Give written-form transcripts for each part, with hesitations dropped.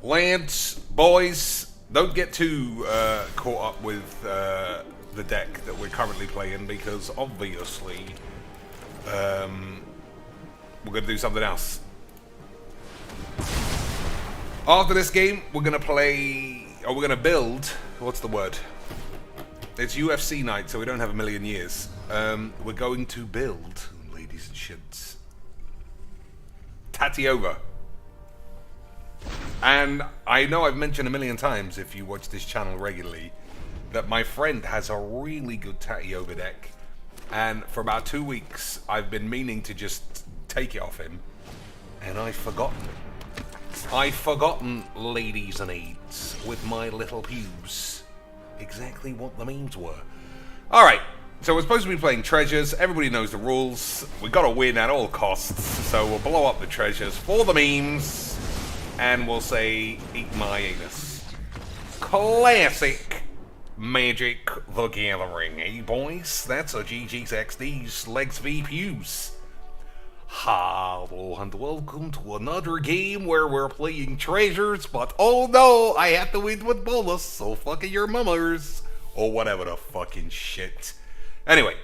Lads, boys, don't get too caught up with the deck that we're currently playing because obviously we're going to do something else. After this game, we're going to play, or we're going to build, what's the word? It's UFC night, so we don't have a million years. We're going to build, ladies and shits, Tatiova. And I know I've mentioned a million times, if you watch this channel regularly, that my friend has a really good Tatiova deck. And for about 2 weeks, I've been meaning to just take it off him. And I've forgotten. I've forgotten, ladies and aides, with my little pubes, exactly what the memes were. Alright, so we're supposed to be playing treasures. Everybody knows the rules. We gotta win at all costs. So we'll blow up the treasures for the memes. And we'll say, eat my anus. Classic Magic the Gathering, eh, boys? That's a GG's XD's Legs v Pews. Hello and welcome to another game where we're playing treasures, but oh no, I have to win with bonus, so fucking your mummers. Or whatever the fucking shit. Anyway,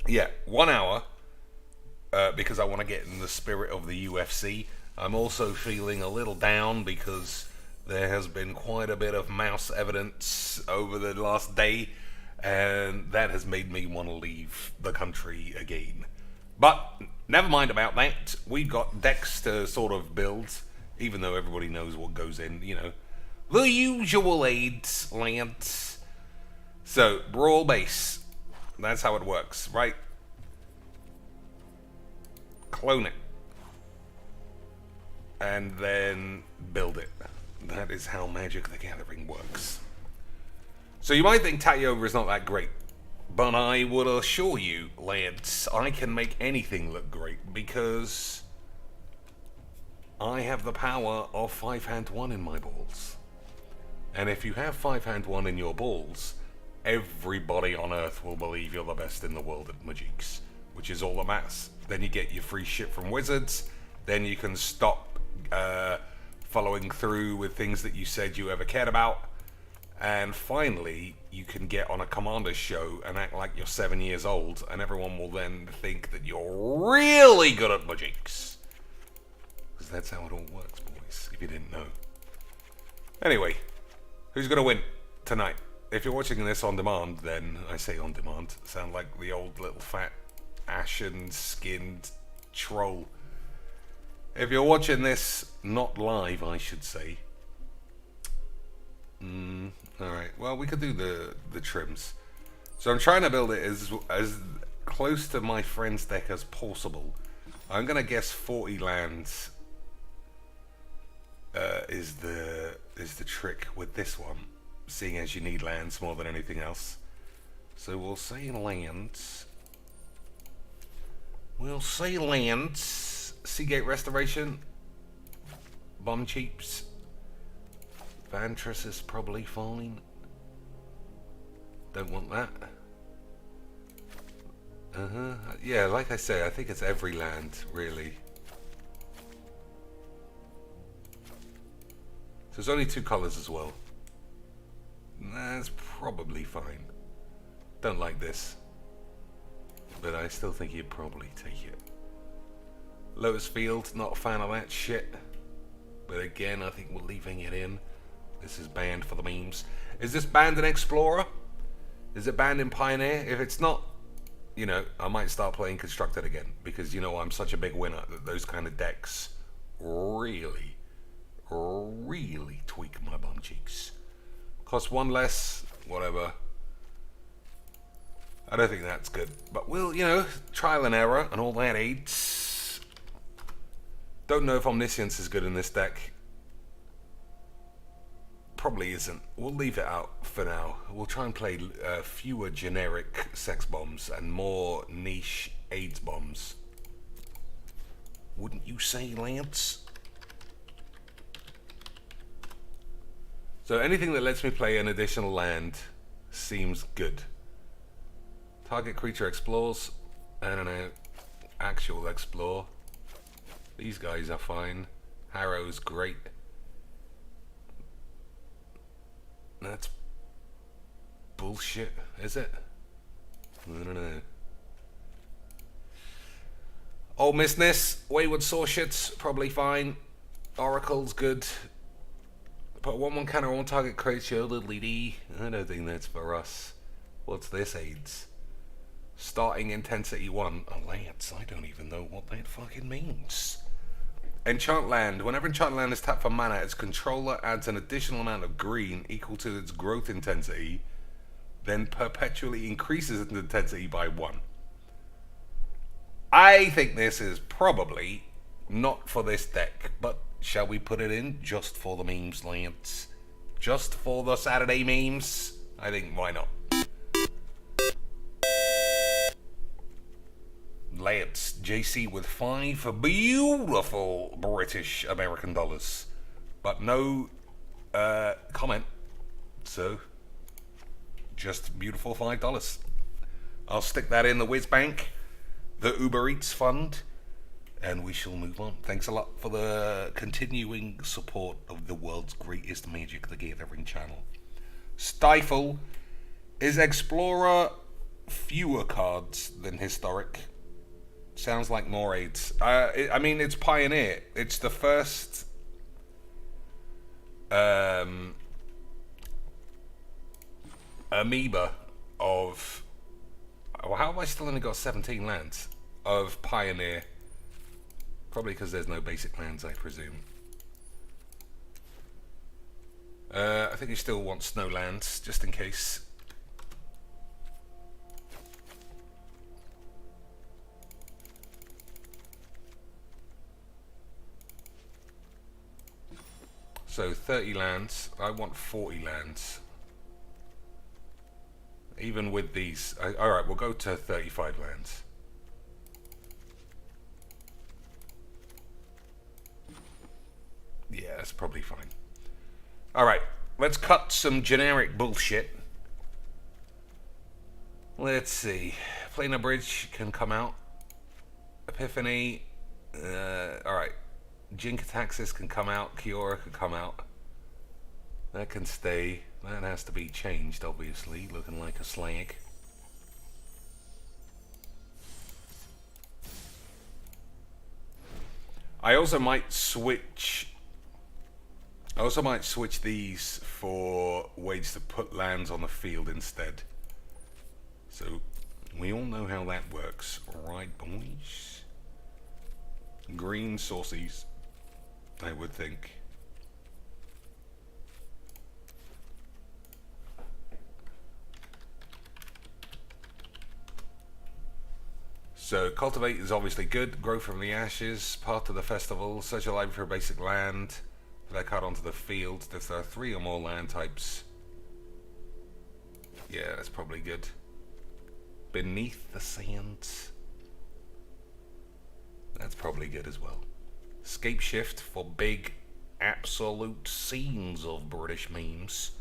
yeah, 1 hour, because I want to get in the spirit of the UFC. I'm also feeling a little down because there has been quite a bit of mouse evidence over the last day, and that has made me want to leave the country again. But never mind about that. We've got decks to sort of build, even though everybody knows what goes in, you know. The usual aids, lads. So, Brawl Base. That's how it works, right? Clone it. And then build it. That is how Magic the Gathering works. So you might think Tatiova is not that great, but I would assure you, lads, I can make anything look great because I have the power of 5-hand-1 in my balls. And if you have 5-hand-1 in your balls, everybody on Earth will believe you're the best in the world at Magics, which is all that matters. Then you get your free shit from Wizards, then you can stop following through with things that you said you ever cared about, and finally you can get on a commander's show and act like you're 7 years old, and everyone will then think that you're really good at Magics, because that's how it all works, boys, if you didn't know. Anyway, who's gonna win tonight? If you're watching this on demand, then I say on demand, sound like the old little fat ashen skinned troll. If you're watching this, not live, I should say. Alright, well, we could do the trims. So I'm trying to build it as close to my friend's deck as possible. I'm going to guess 40 lands is the trick with this one, seeing as you need lands more than anything else. So we'll say lands. We'll say lands. Seagate Restoration, Bomb Cheaps, Vantress is probably fine. Don't want that. Yeah, like I say, I think it's every land, really. So there's only 2 colors as well. That's probably fine. Don't like this, but I still think you'd probably take it. Lotus Field, not a fan of that shit. But again, I think we're leaving it in. This is banned for the memes. Is this banned in Explorer? Is it banned in Pioneer? If it's not, you know, I might start playing Constructed again. Because, you know, I'm such a big winner that those kind of decks really, really tweak my bum cheeks. Cost 1 less, whatever. I don't think that's good. But we'll, you know, trial and error and all that aids. Don't know if Omniscience is good in this deck. Probably isn't. We'll leave it out for now. We'll try and play fewer generic sex bombs and more niche AIDS bombs. Wouldn't you say, Lance? So anything that lets me play an additional land seems good. Target creature explores. I don't know. Actual explore. These guys are fine. Harrow's great. That's bullshit, is it? I don't know. Old Missness, Wayward Sorshits, probably fine. Oracle's good. Put 1/1 counter on target creature, Lidley D. I don't think that's for us. What's this aids? Starting intensity 1. Oh, Lance, I don't even know what that fucking means. Enchant Land. Whenever Enchant Land is tapped for mana, its controller adds an additional amount of green equal to its growth intensity, then perpetually increases its intensity by 1. I think this is probably not for this deck, but shall we put it in just for the memes, Lance? Just for the Saturday memes? I think why not? Lance, JC with 5 beautiful British American dollars. But no comment. So, just beautiful $5. I'll stick that in the Whiz Bank, the Uber Eats fund, and we shall move on. Thanks a lot for the continuing support of the world's greatest Magic the Gathering channel. Stifle. Is Explorer fewer cards than Historic? Sounds like more aids. I mean, it's Pioneer. It's the first amoeba of... Well, how have I still only got 17 lands of Pioneer? Probably because there's no basic lands, I presume. I think you still want snow lands, just in case. So 30 lands. I want 40 lands. Even with these. Alright, we'll go to 35 lands. Yeah, that's probably fine. Alright, let's cut some generic bullshit. Let's see. Planar Bridge can come out. Epiphany. Alright. Jinkataxis can come out. Kiora can come out. That can stay. That has to be changed, obviously. Looking like a slag. I also might switch these for ways to put lands on the field instead. So, we all know how that works. Right, boys? Green saucies, I would think. So, Cultivate is obviously good. Grow from the Ashes, part of the festival. Search a library for a basic land. Put that card onto the field. If there are 3 or more land types. Yeah, that's probably good. Beneath the Sands. That's probably good as well. Scape Shift for big, absolute scenes of British memes.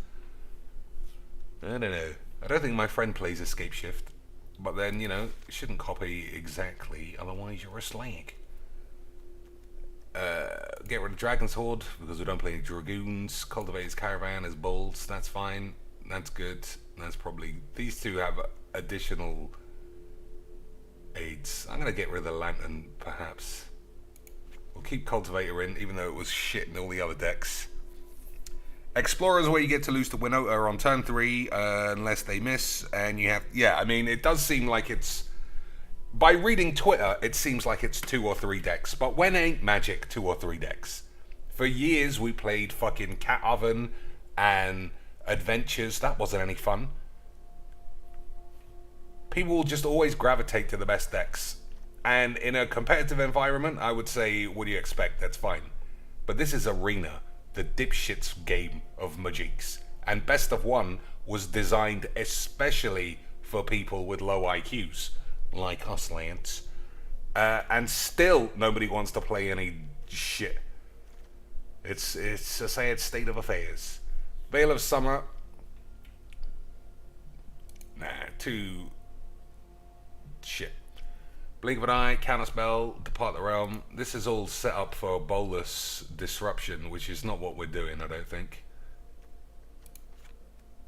I don't know. I don't think my friend plays Escape Shift. But then, you know, shouldn't copy exactly, otherwise you're a slag. Get rid of Dragon's Horde, because we don't play any Dragoons. Cultivate's Caravan as Bolts, that's fine. That's good. That's probably... These two have additional aids. I'm going to get rid of the Lantern, perhaps. We'll keep Cultivator in, even though it was shit in all the other decks. Explorer is where you get to lose to Winota on turn 3, unless they miss, and you have... Yeah, I mean, it does seem like it's... By reading Twitter, it seems like it's 2 or 3 decks, but when ain't Magic 2 or 3 decks? For years, we played fucking Cat Oven and Adventures. That wasn't any fun. People will just always gravitate to the best decks. And in a competitive environment, I would say, what do you expect? That's fine. But this is Arena, the dipshits game of Magics. And Best of One was designed especially for people with low IQs, like us, Lance. And still, nobody wants to play any shit. It's a sad state of affairs. Veil of Summer. Nah, too... shit. Blink of an Eye, Counterspell, Depart the Realm. This is all set up for Bolus Disruption, which is not what we're doing, I don't think.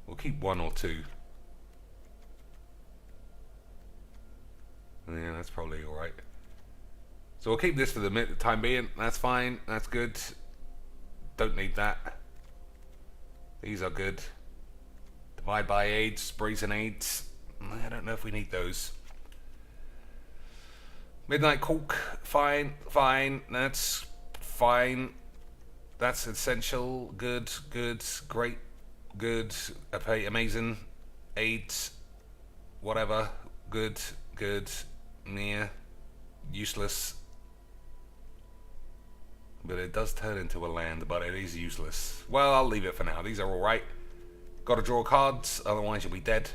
We'll keep 1 or 2. Yeah, that's probably alright. So we'll keep this for the time being. That's fine. That's good. Don't need that. These are good. Divide by aids, brazen aids. I don't know if we need those. Midnight Cork. Fine. Fine. That's fine. That's essential. Good. Good. Great. Good. Amazing. Aids. Whatever. Good. Good. Near. Useless. But it does turn into a land, but it is useless. Well, I'll leave it for now. These are alright. Gotta draw cards, otherwise you'll be dead.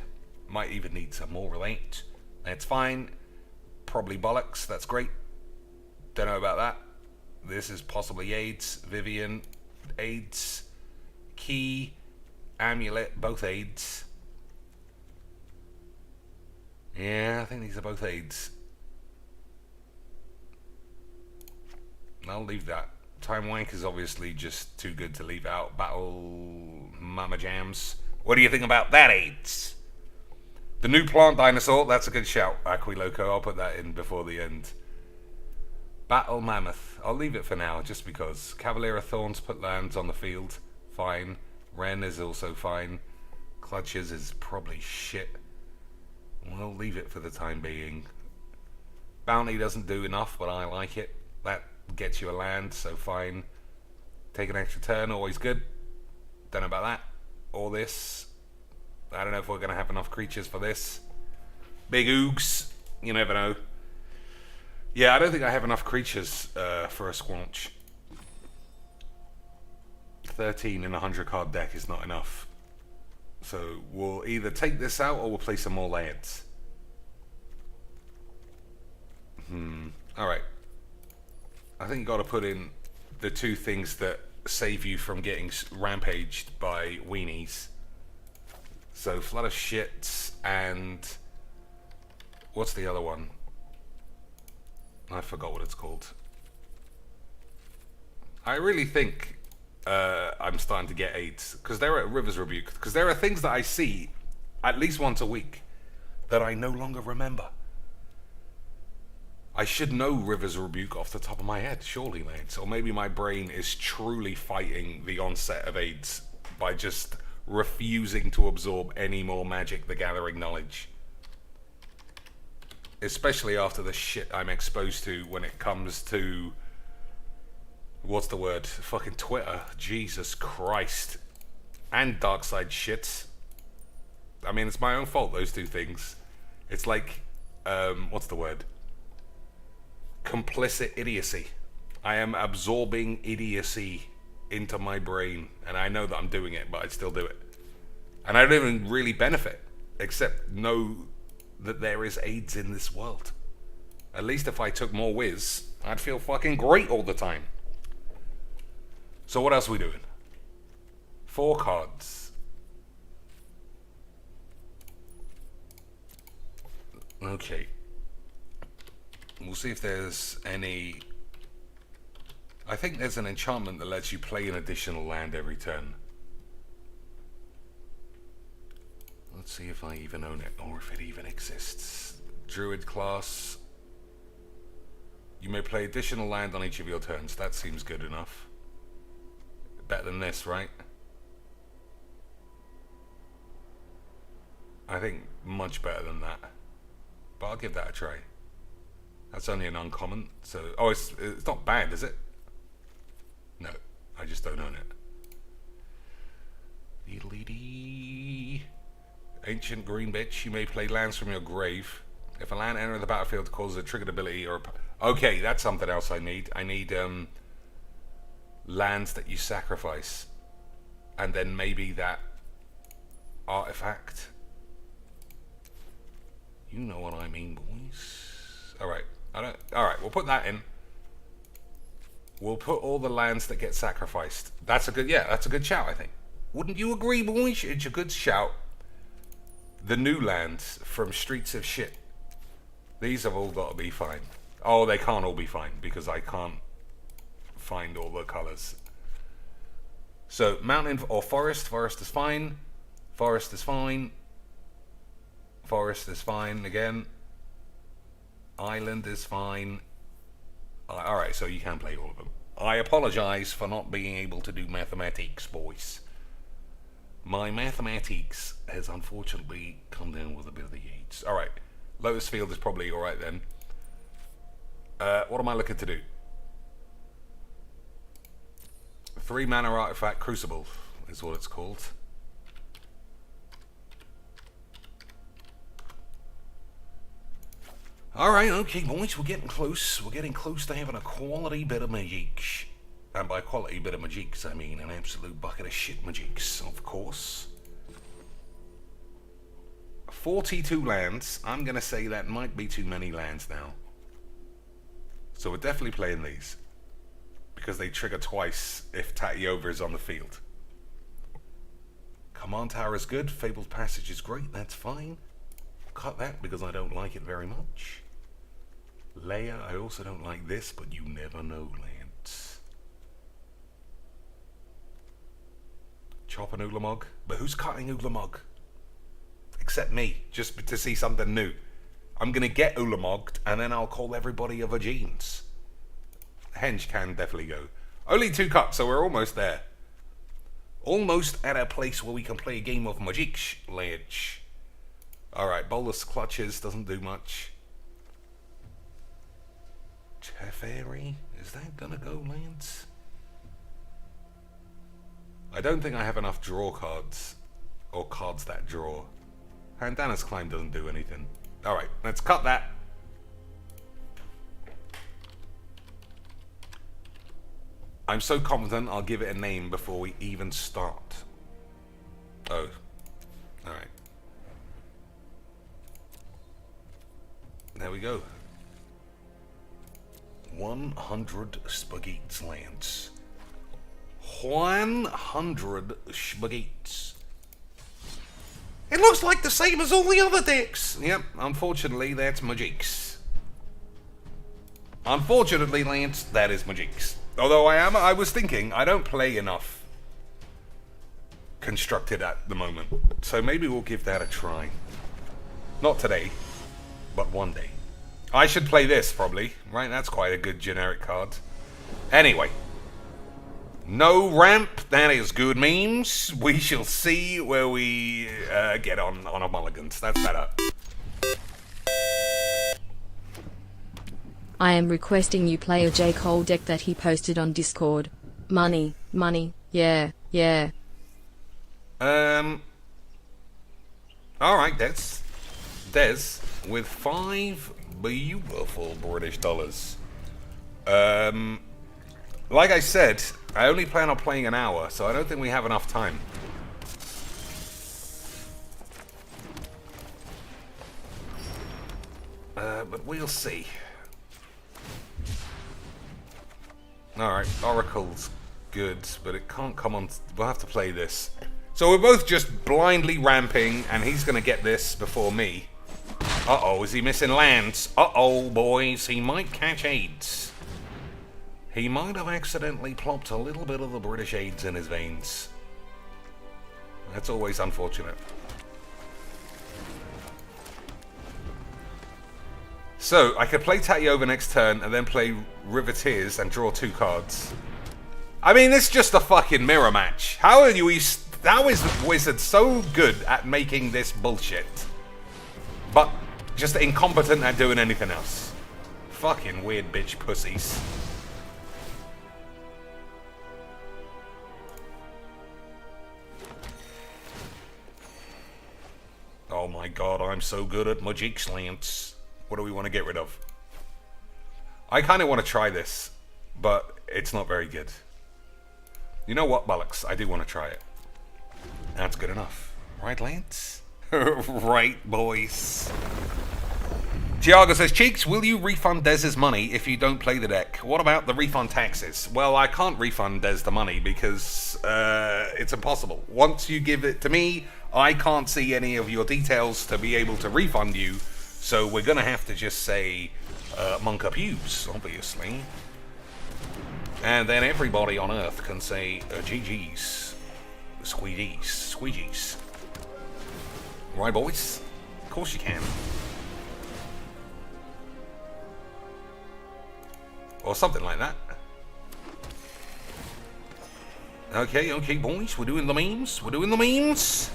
Might even need some more relate. That's fine. Probably bollocks, that's great. Don't know about that. This is possibly aids. Vivian, aids. Key, amulet, both aids. Yeah, I think these are both aids. I'll leave that. Time Wank is obviously just too good to leave out. Battle Mama Jams. What do you think about that, AIDS? The new plant dinosaur, that's a good shout. Aquiloco, I'll put that in before the end. Battle Mammoth. I'll leave it for now, just because. Cavalier of Thorns put lands on the field. Fine. Ren is also fine. Clutches is probably shit. We'll leave it for the time being. Bounty doesn't do enough, but I like it. That gets you a land, so fine. Take an extra turn, always good. Don't know about that. Or this. I don't know if we're going to have enough creatures for this. Big Oogs. You never know. Yeah, I don't think I have enough creatures for a Squanch. 13 in a 100 card deck is not enough. So we'll either take this out or we'll play some more lands. Alright. I think you got to put in the 2 things that save you from getting rampaged by weenies. So Flood of Shits and what's the other one? I forgot what it's called. I really think I'm starting to get AIDS because they're at River's Rebuke. Because there are things that I see at least once a week that I no longer remember. I should know River's Rebuke off the top of my head, surely, lads. Or maybe my brain is truly fighting the onset of AIDS by just refusing to absorb any more Magic the Gathering knowledge. Especially after the shit I'm exposed to when it comes to... what's the word? Fucking Twitter. Jesus Christ. And Darkside shits. I mean, it's my own fault, those 2 things. It's like, what's the word? Complicit idiocy. I am absorbing idiocy into my brain, and I know that I'm doing it, but I still do it. And I don't even really benefit, except know that there is AIDS in this world. At least if I took more whiz, I'd feel fucking great all the time. So what else are we doing? 4 cards. Okay. We'll see if there's any... I think there's an enchantment that lets you play an additional land every turn. Let's see if I even own it, or if it even exists. Druid class. You may play additional land on each of your turns. That seems good enough. Better than this, right? I think much better than that. But I'll give that a try. That's only an uncommon, so... oh, it's not bad, is it? No, I just don't own it. Deedly-dee. Ancient Green Bitch. You may play lands from your grave. If a land enters the battlefield causes a triggered ability or... okay, that's something else I need. I need, lands that you sacrifice. And then maybe that artifact. You know what I mean, boys. Alright. Alright, we'll put that in. We'll put all the lands that get sacrificed. That's a good, yeah, that's a good shout, I think. Wouldn't you agree, boys? It's a good shout. The new lands from Streets of Shit. These have all got to be fine. Oh, they can't all be fine because I can't find all the colors. So, mountain or forest. Forest is fine. Forest is fine. Forest is fine again. Island is fine. Alright, so you can play all of them. I apologize for not being able to do mathematics, boys. My mathematics has unfortunately come down with a bit of the yates. Alright, Lotus Field is probably alright then. What am I looking to do? 3 mana artifact Crucible is what it's called. Alright, okay boys, we're getting close. We're getting close to having a quality bit of magic. And by quality bit of magics, I mean an absolute bucket of shit magics, of course. 42 lands. I'm going to say that might be too many lands now. So we're definitely playing these. Because they trigger twice if Tatyova is on the field. Command Tower is good. Fabled Passage is great. That's fine. Cut that because I don't like it very much. Leia, I also don't like this, but you never know, Lance. Chop an Ulamog. But who's cutting Ulamog? Except me, just to see something new. I'm going to get Ulamogged, and then I'll call everybody other genes. Henge can definitely go. Only 2 cuts, so we're almost there. Almost at a place where we can play a game of Magic Ledge. Alright, Bolus Clutches doesn't do much. Teferi? Is that gonna go, Lance? I don't think I have enough draw cards. Or cards that draw. Handana's Climb doesn't do anything. Alright, let's cut that. I'm so confident I'll give it a name before we even start. Oh. Alright. There we go. 100 spaghettis, Lance. 100 spaghettis. It looks like the same as all the other decks. Yep, unfortunately, that's Magix. Unfortunately, Lance, that is Magix. Although I was thinking, I don't play enough Constructed at the moment. So maybe we'll give that a try. Not today, but one day. I should play this, probably. Right, that's quite a good generic card. Anyway. No ramp, that is good memes. We shall see where we get on our mulligans. That's better. I am requesting you play a J. Cole deck that he posted on Discord. Money, money, yeah, yeah. Alright, Des. Des, with 5 beautiful British dollars. Like I said, I only plan on playing an hour, so I don't think we have enough time. But we'll see. Alright, Oracle's good, but it can't come on. We'll have to play this. So we're both just blindly ramping, and he's going to get this before me. Uh-oh, is he missing lands? Uh-oh, boys, he might catch AIDS. He might have accidentally plopped a little bit of the British AIDS in his veins. That's always unfortunate. So, I could play Tatyova next turn and then play Riveteers and draw 2 cards. I mean, it's just a fucking mirror match. How is Wizard so good at making this bullshit, but just incompetent at doing anything else? Fucking weird bitch pussies. Oh my god, I'm so good at Magic Slants. What do we want to get rid of? I kind of want to try this, but it's not very good. You know what, bollocks? I do want to try it. That's good enough. Right, Lance? Right, boys. Tiago says, Cheeks, will you refund Dez's money if you don't play the deck? What about the refund taxes? Well, I can't refund Dez the money because it's impossible. Once you give it to me, I can't see any of your details to be able to refund you. So we're going to have to just say Monk Up Hughes, obviously. And then everybody on Earth can say GG's. Squeegees. Squeegees. Right, boys? Of course you can. Or something like that. Okay, okay, boys. We're doing the memes. We're doing the memes.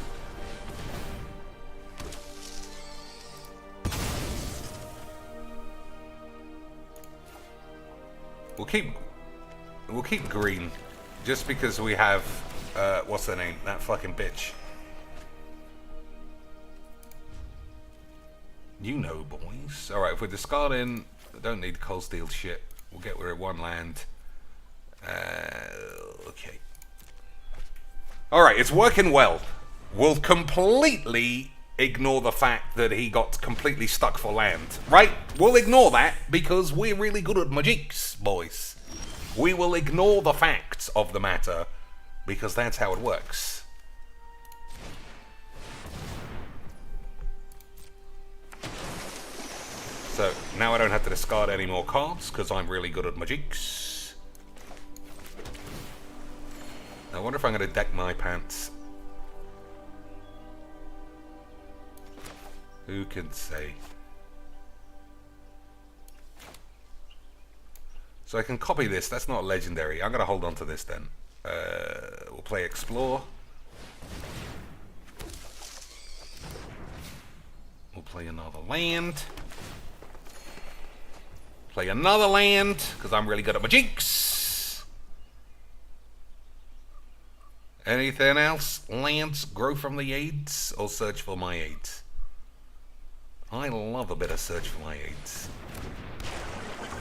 We'll keep green. Just because we have, what's her name? That fucking bitch. You know, boys. Alright, if we're discarding, I don't need cold steel shit. We'll get rid of one land. Okay. Alright, it's working well. We'll completely ignore the fact that he got completely stuck for land. Right? We'll ignore that because we're really good at magics, boys. We will ignore the facts of the matter because that's how it works. So, now I don't have to discard any more cards because I'm really good at magics. I wonder if I'm going to deck my pants. Who can say? So I can copy this. That's not legendary. I'm going to hold on to this then. We'll play Explore. We'll play another land. Play another land, because I'm really good at magics. Anything else? Lands grow from the aids, or search for my aids? I love a bit of search for my aids.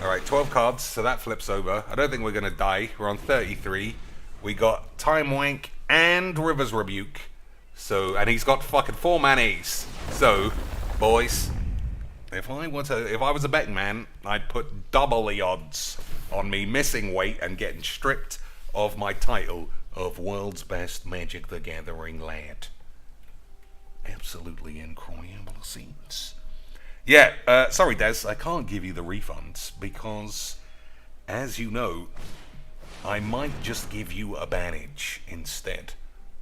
Alright, 12 cards, so that flips over. I don't think we're going to die. We're on 33. We got Time Wank and River's Rebuke. So, and he's got fucking 4 manas. So, boys, if I was a betting man, I'd put double the odds on me missing weight and getting stripped of my title of World's Best Magic the Gathering Lad. Absolutely incredible scenes. Yeah, sorry Des, I can't give you the refunds because, as you know, I might just give you a bandage instead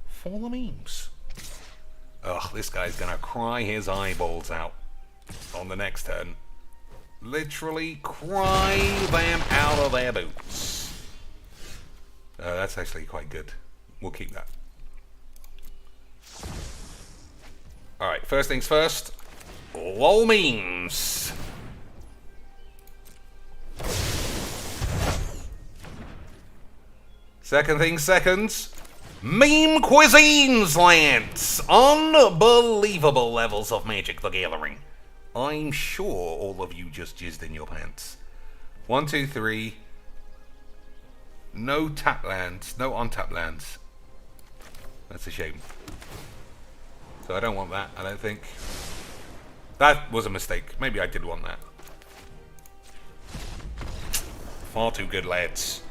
for the memes. Ugh, this guy's gonna cry his eyeballs out on the next turn. Literally cry them out of their boots. That's actually quite good. We'll keep that. Alright, first things first. LOL memes. Second things second. Meme cuisines, lads. Unbelievable levels of Magic the Gathering. I'm sure all of you just jizzed in your pants. 1, 2, 3. No tap lands. No on-tap lands. That's a shame. So I don't want that, I don't think. That was a mistake. Maybe I did want that. Far too good, lads.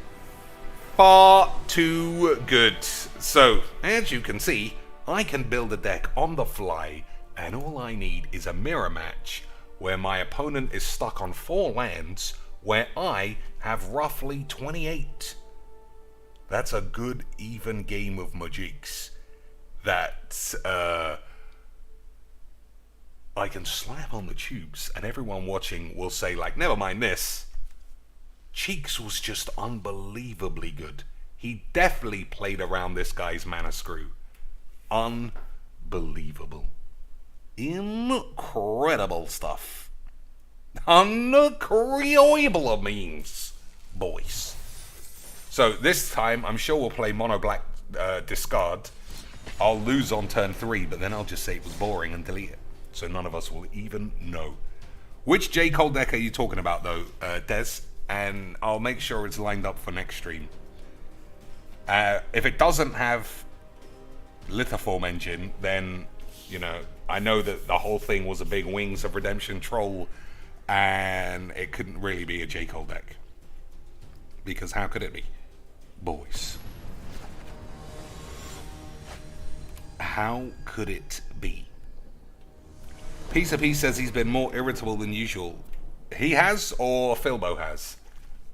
Far too good. So, as you can see, I can build a deck on the fly, and all I need is a mirror match where my opponent is stuck on 4 lands, where I have roughly 28. That's a good, even game of magics that I can slap on the tubes, and everyone watching will say, like, never mind this. Cheeks was just unbelievably good. He definitely played around this guy's mana screw. Unbelievable. Incredible stuff. Incredible memes, boys. So this time, I'm sure we'll play mono black discard. I'll lose on turn 3, but then I'll just say it was boring and delete it. So none of us will even know. Which J. Cole deck are you talking about, though, Des? And I'll make sure it's lined up for next stream. If it doesn't have Lithoform engine, then, you know, I know that the whole thing was a big Wings of Redemption troll, and it couldn't really be a J. Cole deck. Because how could it be? Boys. How could it be? Pizza P says he's been more irritable than usual. He has, or Philbo has?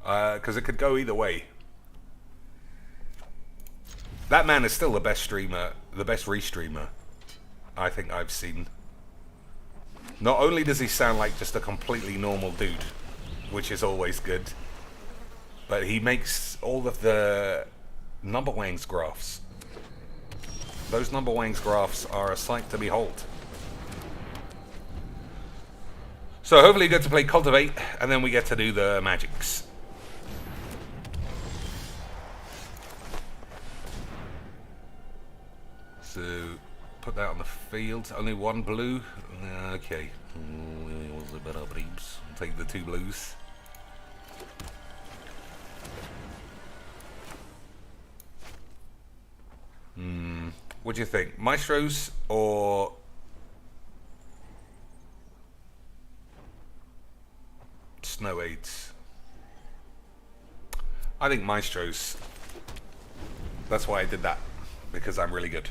Because it could go either way. That man is still the best streamer, the best restreamer I think I've seen. Not only does he sound like just a completely normal dude, which is always good, but he makes all of the number wangs graphs. Those number wangs graphs are a sight to behold. So hopefully you get to play Cultivate, and then we get to do the magics. So, put that on the field. Only one blue. Okay. What's a bit of bleeps? I'll take the 2 blues. What do you think? Maestros or Snow Aids? I think Maestros. That's why I did that. Because I'm really good.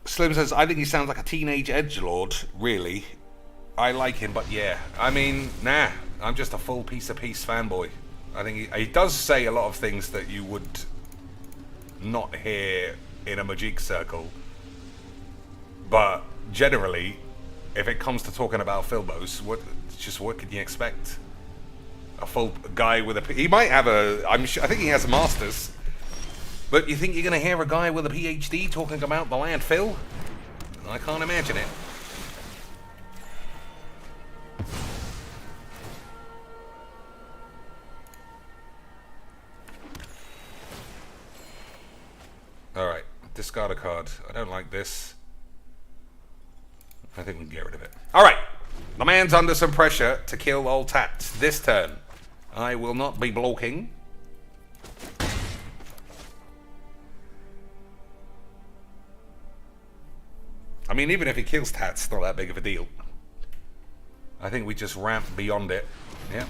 Slim says, I think he sounds like a teenage edgelord, really. I like him, but yeah. I mean, nah. I'm just a full piece of peace fanboy. I think he does say a lot of things that you would not hear in a Majik circle. But generally, if it comes to talking about Filbos, what can you expect? A full guy with a... He might have a... I think he has a master's. But you think you're going to hear a guy with a PhD talking about the land, Phil? I can't imagine it. Alright, discard a card. I don't like this. I think we can get rid of it. Alright, the man's under some pressure to kill old Tats. This turn, I will not be blocking. I mean, even if he kills Tats, it's not that big of a deal. I think we just ramp beyond it. Yeah,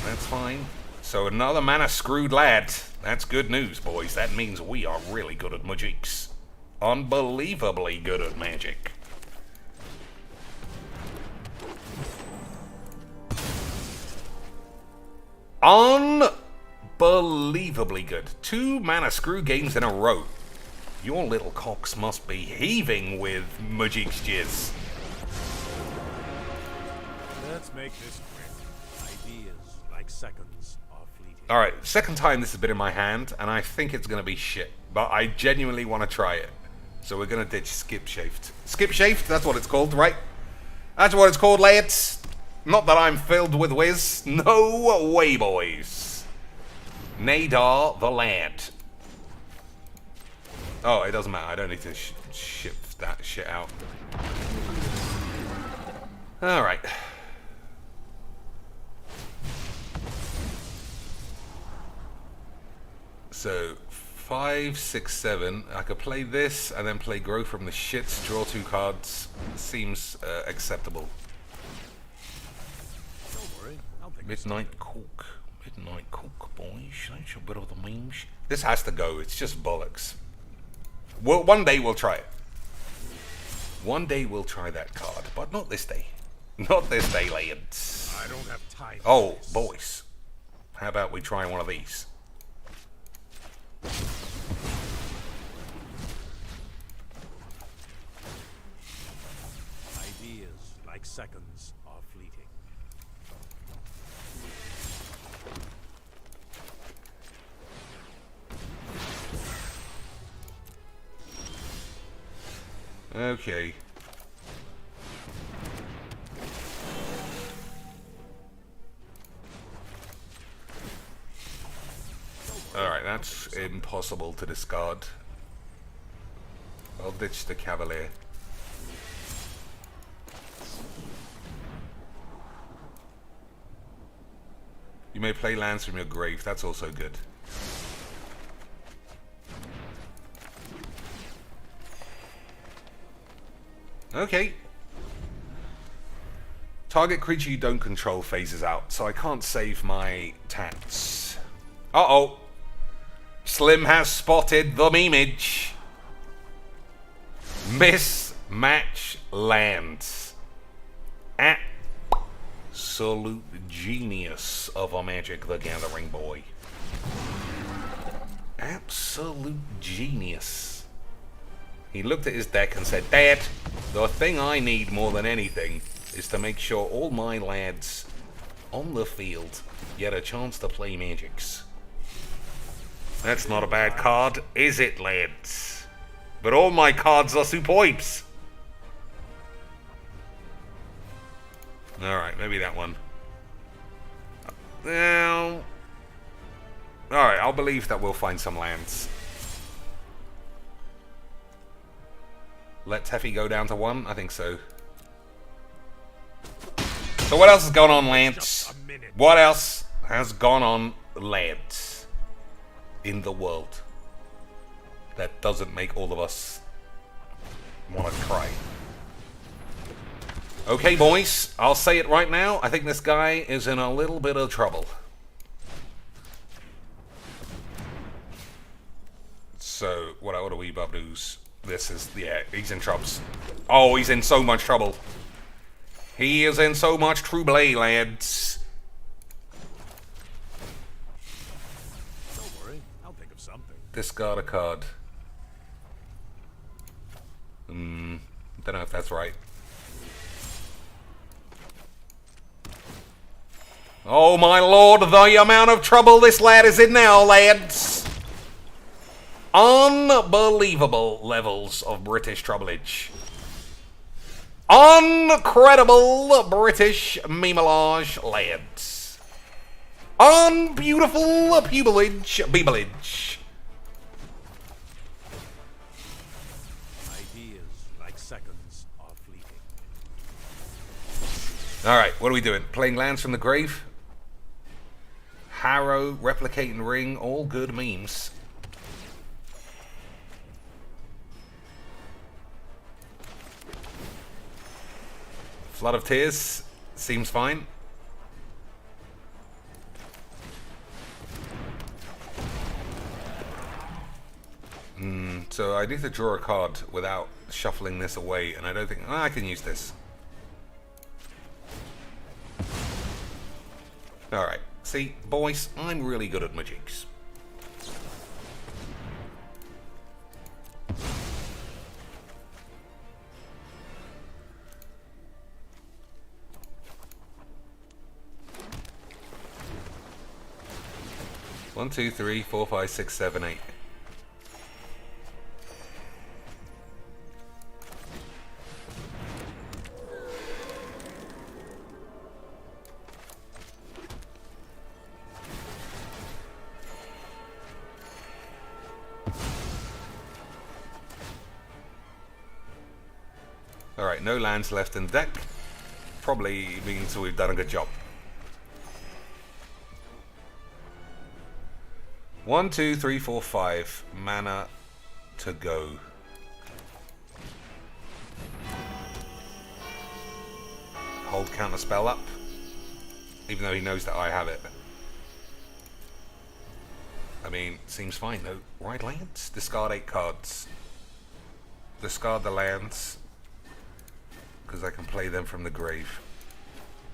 that's fine. So another mana screwed lad. That's good news, boys. That means we are really good at Magiks. Unbelievably good at magic. Unbelievably good. 2 mana screw games in a row. Your little cocks must be heaving with Magic's jizz. Let's make this quick. Ideas like seconds are fleeting. Alright, second time this has been in my hand, and I think it's going to be shit. But I genuinely want to try it. So we're going to ditch Skip Shafed. Skip Shafed? That's what it's called, right? That's what it's called, lads. Not that I'm filled with whiz. No way, boys. Nadar the lad. Oh, it doesn't matter. I don't need to ship that shit out. Alright. So, 5, 6, 7. I could play this and then play Grow from the Shits, draw 2 cards. Seems acceptable. Don't worry, I'll take Midnight Cook. Midnight Cook, boys. That's a bit of the memes. This has to go. It's just bollocks. Well, one day we'll try it. One day we'll try that card, but not this day. Not this day, lads. I don't have time. Oh, boys. How about we try one of these? Ideas like seconds are fleeting. Okay. Alright, that's impossible to discard. I'll ditch the Cavalier. You may play lands from your grave, that's also good. Okay. Target creature you don't control phases out, so I can't save my Tats. Uh-oh. Slim has spotted the memeage. Mismatch lands. Absolute genius of a Magic the Gathering boy. Absolute genius. He looked at his deck and said, Dad, the thing I need more than anything is to make sure all my lads on the field get a chance to play Magics. That's not a bad card, is it, lads? But all my cards are superbs. Alright, maybe that one. Well... Alright, I'll believe that we'll find some lands. Let Teffy go down to 1? I think so. So what else has gone on, Lance? What else has gone on, lads, in the world that doesn't make all of us want to cry? Okay, boys, I'll say it right now. I think this guy is in a little bit of trouble. So, what are we, Babdoos? This is, yeah, he's in troubles. Oh, he's in so much trouble. He is in so much trouble, lads. Don't worry, I'll think of something. Discard a card. Don't know if that's right. Oh my lord, the amount of trouble this lad is in now, lads. Unbelievable levels of British troublage. Uncredible British memeage, lads. Unbeautiful beeblage. Ideas, like seconds, are fleeting. Alright, what are we doing? Playing lands from the grave? Harrow, Replicating Ring, all good memes. Flood of Tears seems fine. So I need to draw a card without shuffling this away, and I don't think I can use this. Alright, see, boys, I'm really good at magics. One, two, three, four, five, six, seven, eight. Alright, no lands left in the deck. Probably means we've done a good job. 1, 2, 3, 4, 5 mana to go. Hold counter spell up, even though he knows that I have it. I mean, seems fine though. Right, lands? Discard 8 cards. Discard the lands, because I can play them from the grave.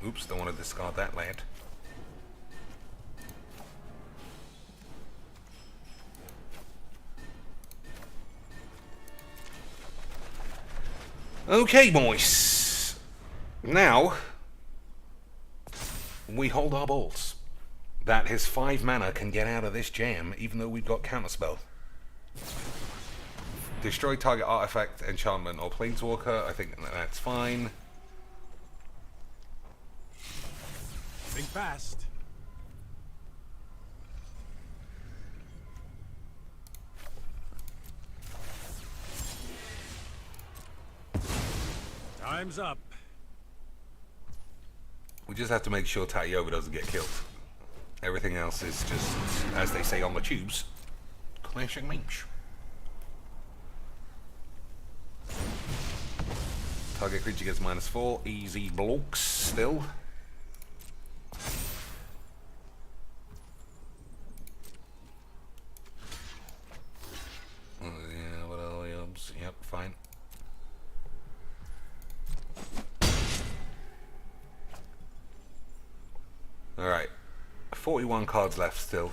Oops, don't want to discard that land. Okay, boys. Now, we hold our balls that his 5 mana can get out of this jam, even though we've got counterspell. Destroy target artifact, enchantment, or planeswalker. I think that's fine. Think fast. Time's up. We just have to make sure Tatioba doesn't get killed. Everything else is just, as they say on the tubes, clashing memes. Target creature gets -4. Easy blocks still. Yeah, what else? Yep, fine. Alright. 41 cards left still.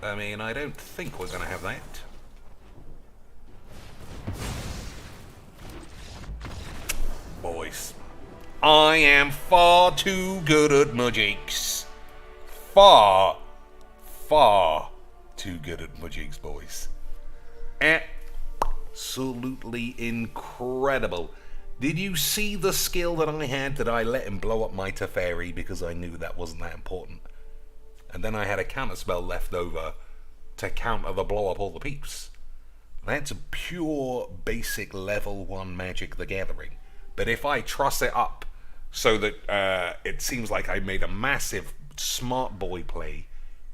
I mean, I don't think we're gonna have that. Boys, I am far too good at magics. Far too good at magics, boys. Absolutely incredible. Did you see the skill that I had? Did I let him blow up my Teferi because I knew that wasn't that important? And then I had a counterspell left over to counter the blow up all the peeps. That's pure basic level 1 Magic the Gathering. But if I truss it up so that it seems like I made a massive smart boy play,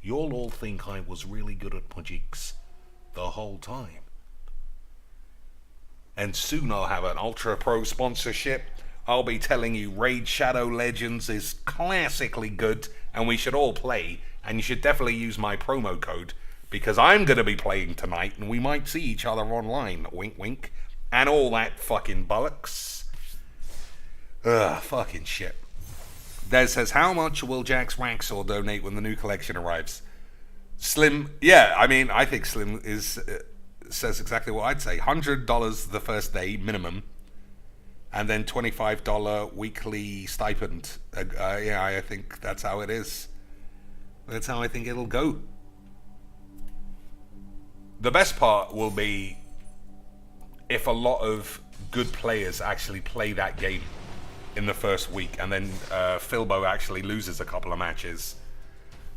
you'll all think I was really good at magics the whole time. And soon I'll have an Ultra Pro sponsorship. I'll be telling you Raid Shadow Legends is classically good and we should all play, and you should definitely use my promo code because I'm going to be playing tonight and we might see each other online, wink wink, and all that fucking bollocks. Ugh, fucking shit. Des says, how much will Jax Waxor donate when the new collection arrives? Slim, yeah, I mean, I think Slim is... says exactly what I'd say. $100 the first day minimum, and then $25 weekly stipend. Yeah, I think that's how it is. That's how I think it'll go. The best part will be if a lot of good players actually play that game in the first week, and then Philbo actually loses a couple of matches.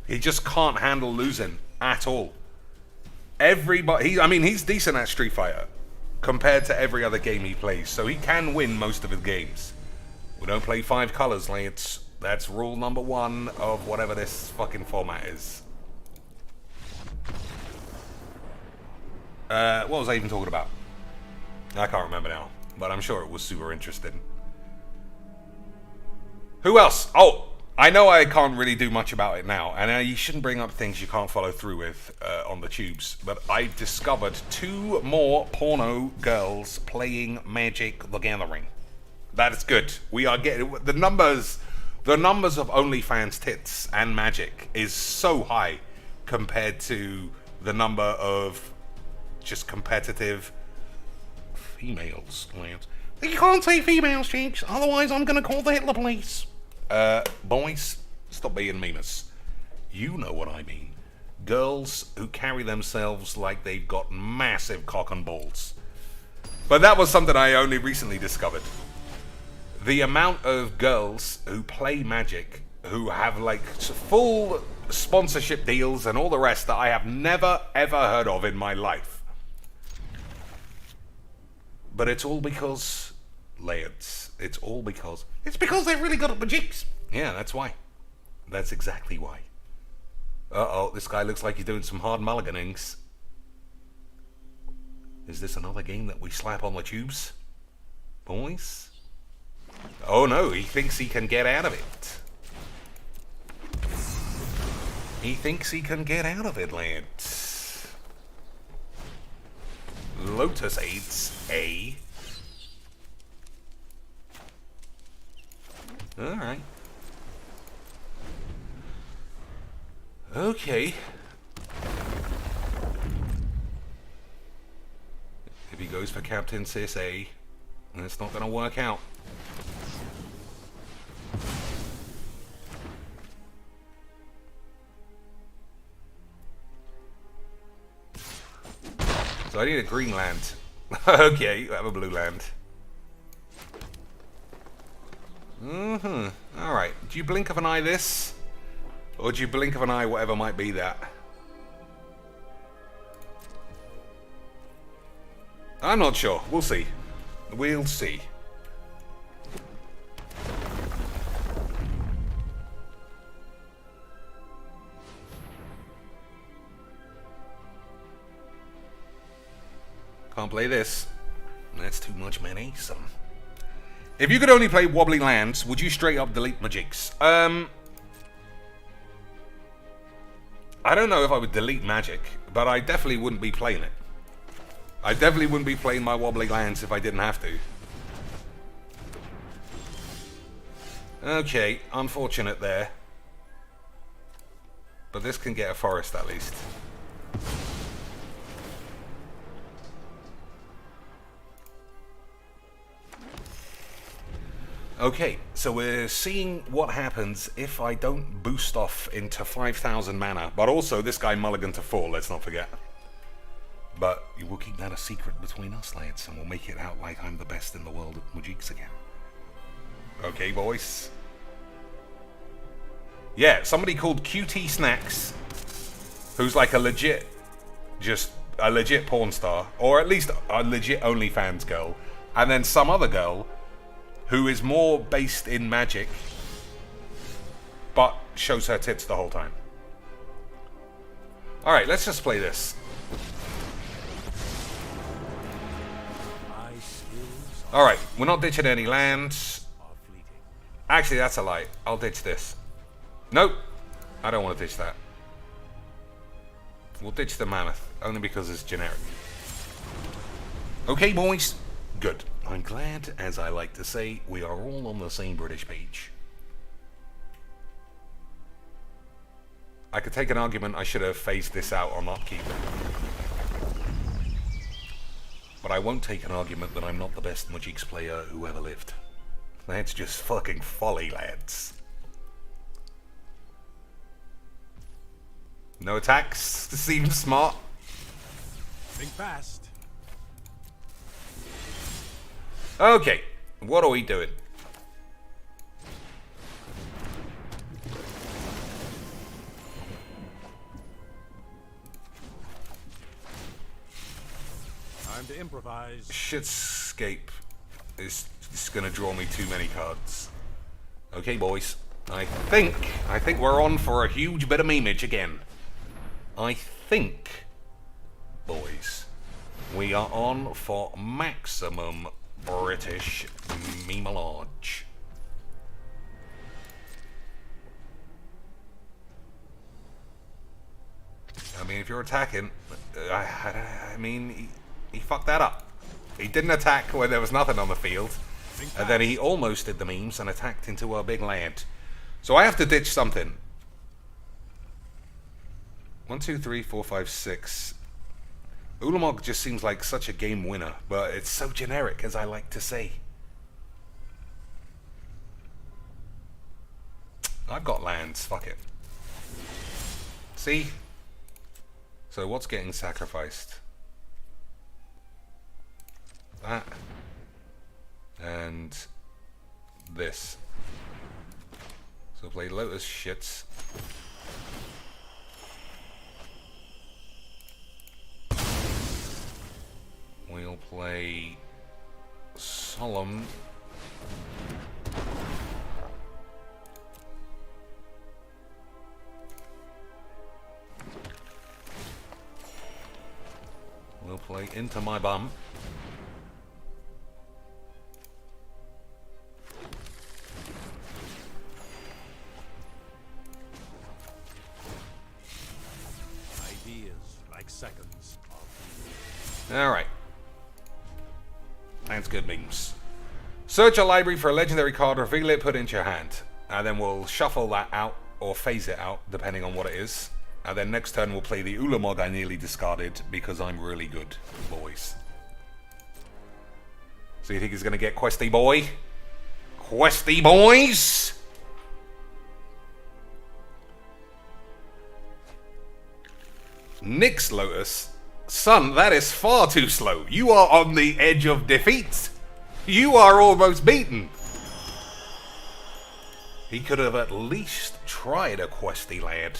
He just can't handle losing at all. Everybody, he's decent at Street Fighter compared to every other game he plays, so he can win most of his games. We don't play 5 colors, Lance. That's rule number 1 of whatever this fucking format is. What was I even talking about? I can't remember now, but I'm sure it was super interesting. Who else? Oh, I know I can't really do much about it now, and you shouldn't bring up things you can't follow through with on the tubes, but I've discovered 2 more porno girls playing Magic the Gathering. That is good. We are getting... The numbers of OnlyFans tits and Magic is so high compared to the number of just competitive females. You can't say females, cheeks, otherwise I'm going to call the Hitler police. Boys, stop being memes. You know what I mean. Girls who carry themselves like they've got massive cock and balls. But that was something I only recently discovered. The amount of girls who play Magic, who have like full sponsorship deals and all the rest that I have never ever heard of in my life. But it's all because... Lairds. It's because they're really good at magics. Yeah, that's why. That's exactly why. Uh-oh, this guy looks like he's doing some hard mulliganings. Is this another game that we slap on the tubes? Boys? Oh no, he thinks he can get out of it. He thinks he can get out of it, lads. Lotus Aids A. Alright. Okay. If he goes for Captain Sis A, then it's not going to work out. So I need a green land. Okay, I have a blue land. Alright. Do you blink of an eye this? Or do you blink of an eye whatever might be that? I'm not sure. We'll see. We'll see. Can't play this. That's too much money. If you could only play wobbly lands, would you straight up delete Magics? I don't know if I would delete Magic, but I definitely wouldn't be playing it. I definitely wouldn't be playing my wobbly lands if I didn't have to. Okay, unfortunate there. But this can get a forest at least. Okay, so we're seeing what happens if I don't boost off into 5,000 mana. But also, this guy mulligan to 4, let's not forget. But we'll keep that a secret between us, lads, and we'll make it out like I'm the best in the world at Mujiks again. Okay, boys. Yeah, somebody called QT Snacks, who's like a legit porn star, or at least a legit OnlyFans girl, and then some other girl who is more based in Magic, but shows her tits the whole time. Alright, let's just play this. Alright, we're not ditching any lands. Actually, that's a lie. I'll ditch this. Nope. I don't want to ditch that. We'll ditch the Mammoth, only because it's generic. Okay, boys. Good. I'm glad, as I like to say, we are all on the same British page. I could take an argument I should have phased this out on upkeep. But I won't take an argument that I'm not the best Mujiks player who ever lived. That's just fucking folly, lads. No attacks? Seems smart. Think fast. Okay, what are we doing? Time to improvise. Shitscape is just gonna draw me too many cards. Okay, boys. I think we're on for a huge bit of memeage again. I think, boys, we are on for maximum British memeage. I mean, if you're attacking, I mean, he fucked that up. He didn't attack when there was nothing on the field, and then he almost did the memes and attacked into our big land. So I have to ditch something. 1, 2, 3, 4, 5, 6. Ulamog just seems like such a game winner, but it's so generic, as I like to say. I've got lands, fuck it. See? So what's getting sacrificed? That. And this. So play Lotus shits. We'll play Solemn. We'll play Into My Bum. Ideas like seconds. Alright. That's good memes. Search a library for a legendary card, reveal it, put it into your hand. And then we'll shuffle that out, or phase it out, depending on what it is. And then next turn we'll play the Ulamog I nearly discarded, because I'm really good, boys. So you think he's going to get Questy Boy? Questy Boys? Nyx Lotus? Son, that is far too slow. You are on the edge of defeat. You are almost beaten. He could have at least tried a Questy lad.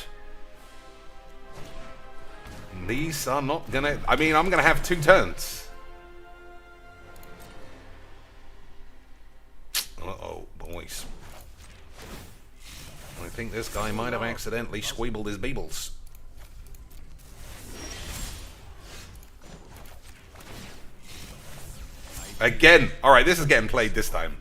These are not gonna... I mean, I'm gonna have 2 turns. Uh-oh, boys. I think this guy might have accidentally squeebled his beebles. Again. Alright, this is getting played this time.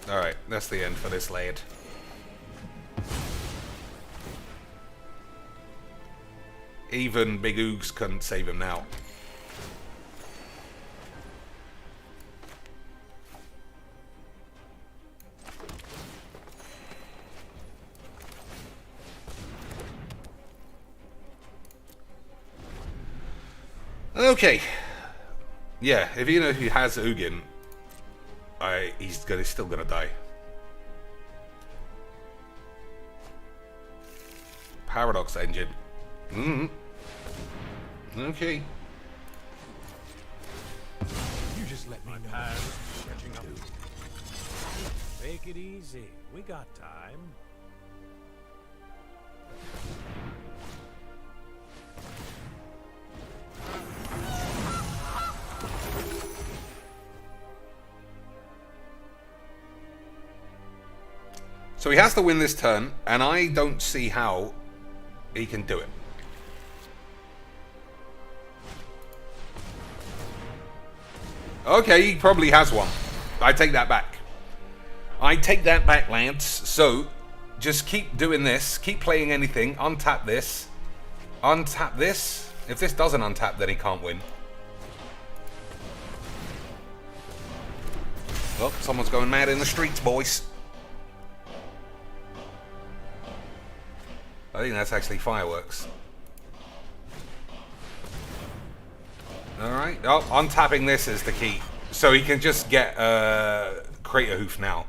Alright, that's the end for this lad. Even Big Oogs couldn't save him now. Okay. Yeah, if you know who has Ugin, he's still gonna die. Paradox engine. Okay. You just let me know. Catching up. Take it easy. We got time. So he has to win this turn, and I don't see how he can do it. Okay, he probably has one. I take that back. I take that back, Lance. So, just keep doing this. Keep playing anything. Untap this. Untap this. If this doesn't untap, then he can't win. Well, someone's going mad in the streets, boys. I think that's actually fireworks. Alright. Oh, untapping this is the key. So he can just get Crater Hoof now.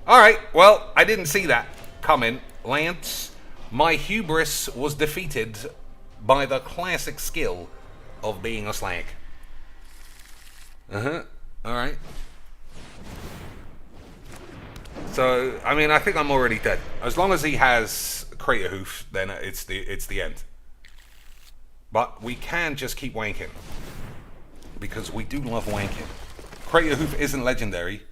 Alright, well, I didn't see that coming, Lance. My hubris was defeated by the classic skill of being a slag. Alright. So, I mean, I think I'm already dead. As long as he has Crater Hoof, then it's the end. But we can just keep wanking, because we do love wanking. Crater Hoof isn't legendary.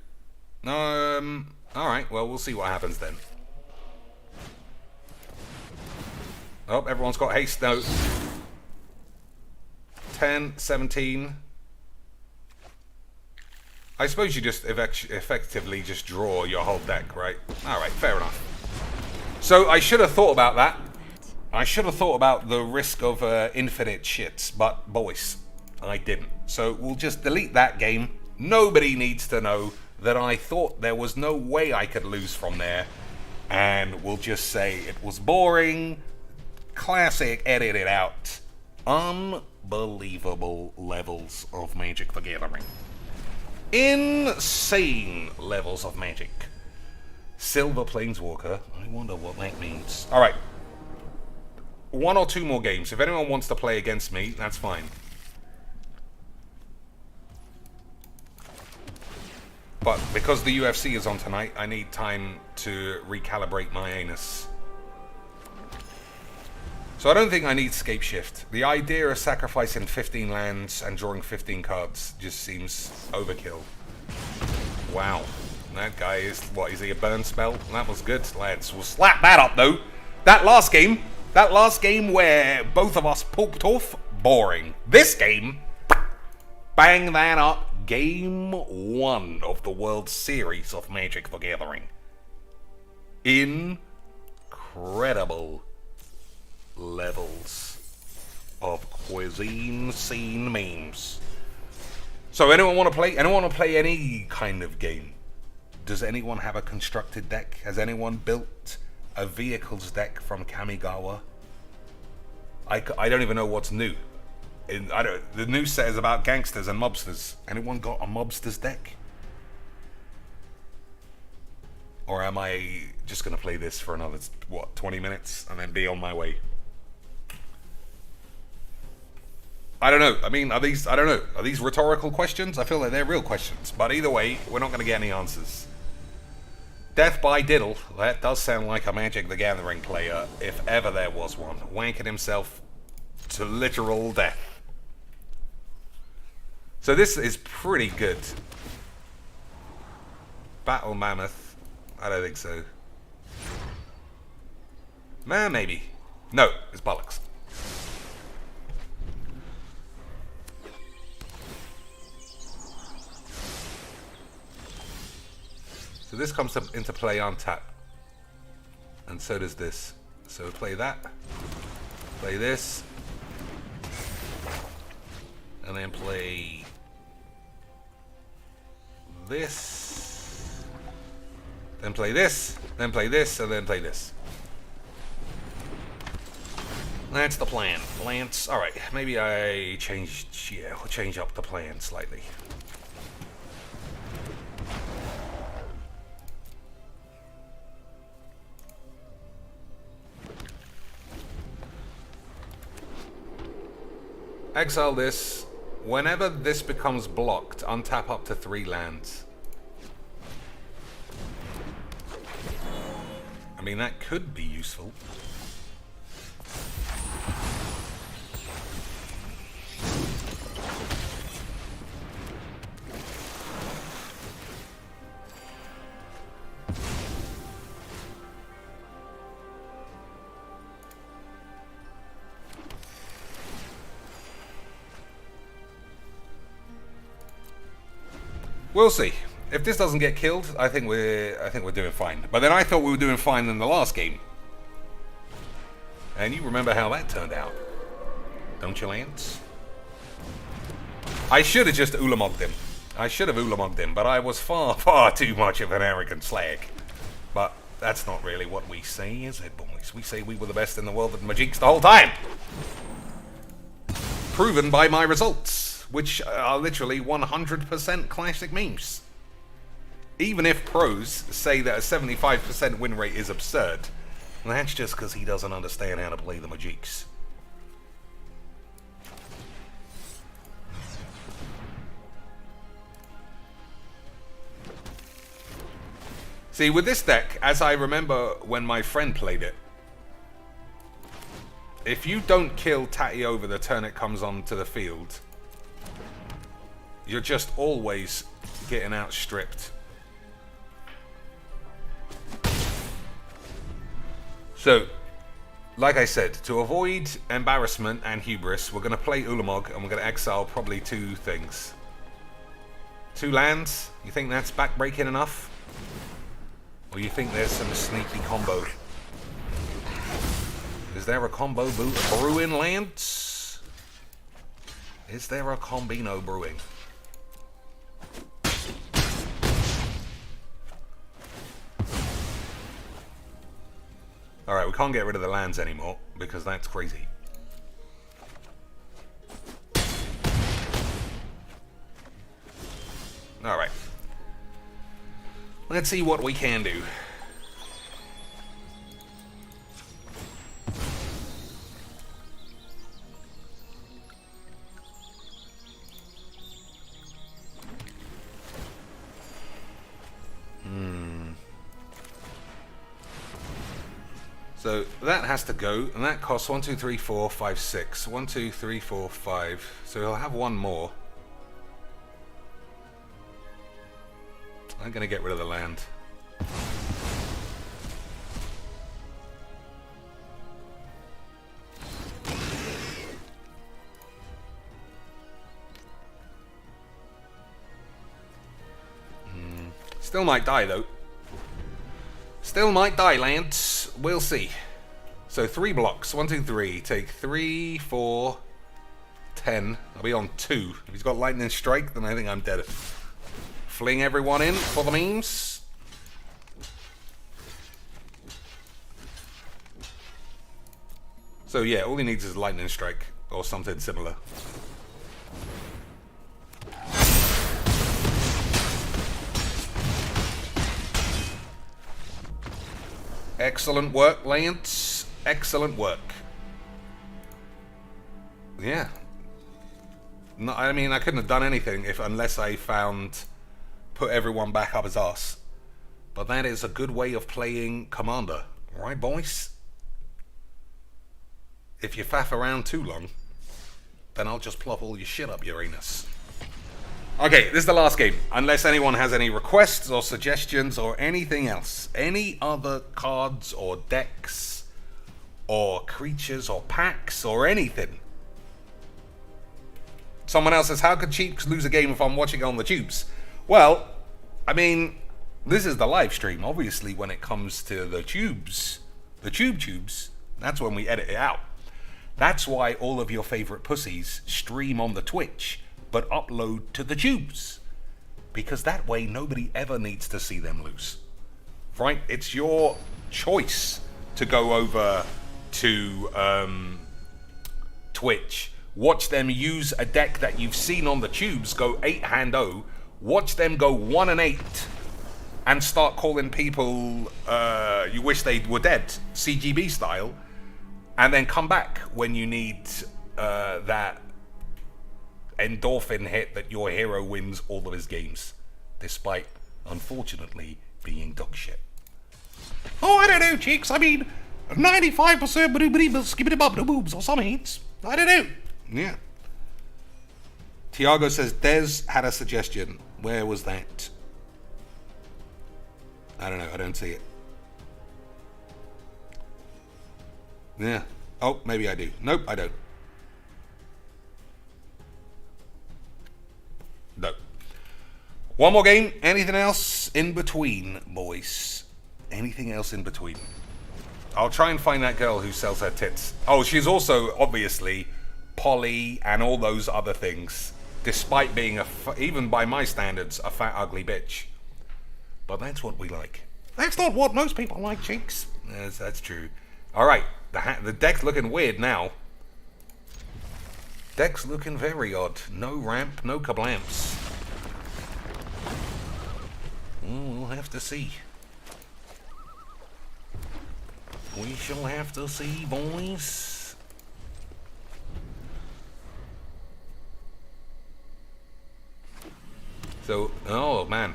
Alright, well, we'll see what happens then. Oh, everyone's got haste now. 10, 17. I suppose you just effectively just draw your whole deck, right? Alright, fair enough. So I should have thought about that. I should have thought about the risk of infinite shits, but boys, I didn't. So we'll just delete that game. Nobody needs to know that I thought there was no way I could lose from there. And we'll just say it was boring. Classic, edit it out. Unbelievable levels of Magic the Gathering. Insane levels of Magic. Silver Planeswalker. I wonder what that means. Alright. 1 or 2 more games. If anyone wants to play against me, that's fine. But because the UFC is on tonight, I need time to recalibrate my anus. So I don't think I need Scape Shift. The idea of sacrificing 15 lands and drawing 15 cards just seems overkill. Wow. That guy is, what, is he a burn spell? That was good, lads. We'll slap that up, though. That last game where both of us pooped off, boring. This game, bang that up. Game 1 of the World Series of Magic the Gathering. Incredible levels of cuisine scene memes. So anyone want to play? Anyone want to play any kind of game? Does anyone have a constructed deck? Has anyone built a vehicles deck from Kamigawa? I don't even know what's new. The new set is about gangsters and mobsters. Anyone got a mobsters deck? Or am I just going to play this for another, what, 20 minutes and then be on my way? I don't know. I mean, I don't know. Are these rhetorical questions? I feel like they're real questions. But either way, we're not going to get any answers. Death by Diddle. That does sound like a Magic the Gathering player, if ever there was one. Wanking himself to literal death. So this is pretty good. Battle Mammoth. I don't think so. Man, maybe. No, it's bollocks. So this comes into play on tap. And so does this. So play that. Play this. this, then play this, then play this, and then play this. That's the plan. Lance. All right, maybe I changed. Yeah, I'll change up the plan slightly. Exile this. Whenever this becomes blocked, untap up to 3 lands. I mean, that could be useful. We'll see. If this doesn't get killed, I think we're doing fine. But then I thought we were doing fine in the last game. And you remember how that turned out, don't you, Lance? I should have just Ulamogged him. I should have Ulamogged him, but I was far, far too much of an arrogant slag. But that's not really what we say, is it, boys? We say we were the best in the world at Magiques the whole time. Proven by my results, which are literally 100% classic memes. Even if pros say that a 75% win rate is absurd, that's just because he doesn't understand how to play the Magiques. See, with this deck, as I remember when my friend played it, if you don't kill Tatty over the turn it comes onto the field, you're just always getting outstripped. So, like I said, to avoid embarrassment and hubris, we're going to play Ulamog and we're going to exile probably 2 things. 2 lands? You think that's backbreaking enough? Or you think there's some sneaky combo? Is there a combo brewing, Lance? Is there a combino brewing? Alright, we can't get rid of the lands anymore, because that's crazy. Alright. Let's see what we can do. So that has to go, and that costs 1, 2, 3, 4, 5, 6. 1, 2, 3, 4, 5. So he'll have 1 more. I'm gonna get rid of the land. Still might die though. Still might die, Lance. We'll see. So 3 blocks. 1, 2, 3. Take 3, 4, 10. I'll be on 2. If he's got lightning strike, then I think I'm dead. Fling everyone in for the memes. So yeah, all he needs is lightning strike or something similar. Excellent work, Lance. Excellent work. Yeah. No, I mean, I couldn't have done anything unless I put everyone back up his ass. But that is a good way of playing Commander. Right, boys? If you faff around too long, then I'll just plop all your shit up your anus. Okay, this is the last game. Unless anyone has any requests or suggestions or anything else. Any other cards or decks or creatures or packs or anything. Someone else says, how could Cheeks lose a game if I'm watching it on the tubes? Well, I mean, this is the live stream. Obviously, when it comes to the tubes, that's when we edit it out. That's why all of your favorite pussies stream on the Twitch, but upload to the tubes. because that way nobody ever needs to see them lose. Right? It's your choice to go over to Twitch, watch them use a deck that you've seen on the tubes go 8-hand-0, watch them go 1-8, and start calling people you wish they were dead, CGB style, and then come back when you need that endorphin hit that your hero wins all of his games, despite, unfortunately, being dog shit. Oh, I don't know, chicks. I mean, 95% skibbity-bop-boobs or some hits. I don't know. Yeah. Tiago says, Des had a suggestion. Where was that? I don't know. I don't see it. Yeah. Oh, maybe I do. Nope, I don't. No. One more game. Anything else in between, boys? Anything else in between? I'll try and find that girl who sells her tits. Oh, she's also, obviously, poly and all those other things. Despite being, even by my standards, a fat, ugly bitch. But that's what we like. That's not what most people like, cheeks. Yes, that's true. Alright, the deck's looking weird now. Deck's looking very odd. No ramp, no kablamps. We'll have to see. We shall have to see, boys. So, oh man.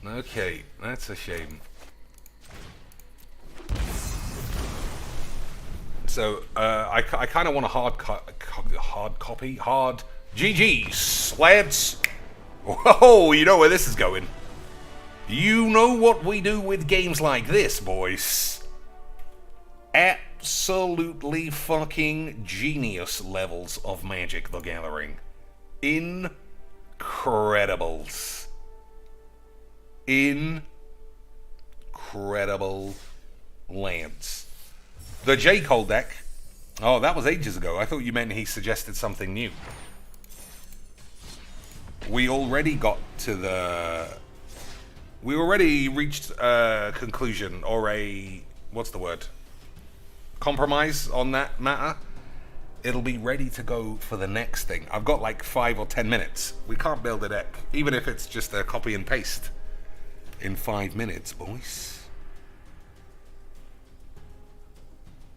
Okay, that's a shame. So, I kind of want a hard GG's, lads. Whoa, you know where this is going. You know what we do with games like this, boys. Absolutely fucking genius levels of Magic the Gathering. Incredibles. Incredible lands. The J. Cole deck. Oh, that was ages ago. I thought you meant he suggested something new. We already got to the... We already reached a conclusion, or a... What's the word? Compromise on that matter. It'll be ready to go for the next thing. I've got like 5 or 10 minutes. We can't build a deck, even if it's just a copy and paste. In 5 minutes, boys.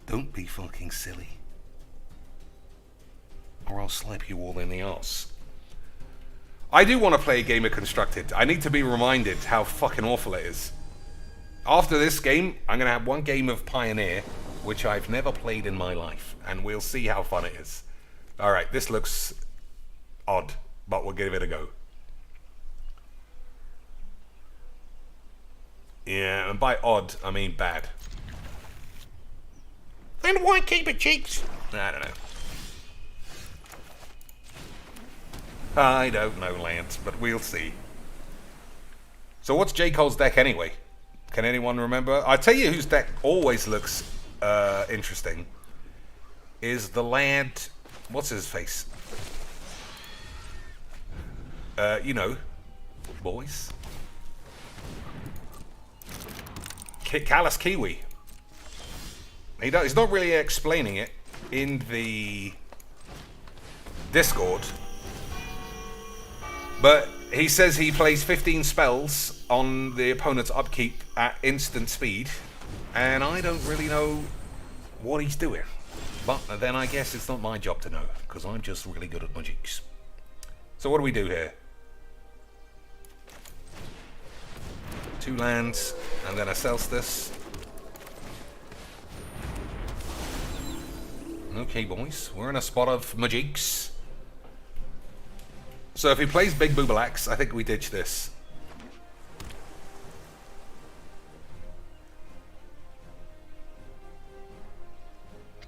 Don't be fucking silly. Or I'll slap you all in the arse. I do want to play a game of Constructed. I need to be reminded how fucking awful it is. After this game, I'm going to have one game of Pioneer, which I've never played in my life, and we'll see how fun it is. Alright, this looks odd, but we'll give it a go. Yeah, and by odd, I mean bad. Then why keep it, cheeks? I don't know. I don't know, Lance, but we'll see. So what's J. Cole's deck anyway? Can anyone remember? I'll tell you whose deck always looks interesting. Is the lad... What's his face? You know, boys. Callous Kiwi. He's not really explaining it in the Discord. But he says he plays 15 spells on the opponent's upkeep at instant speed, and I don't really know what he's doing. But then I guess it's not my job to know, because I'm just really good at magics. So what do we do here? 2 lands, and then a Celestis. Okay, boys, we're in a spot of magics. So if he plays Big Boobalax, I think we ditch this.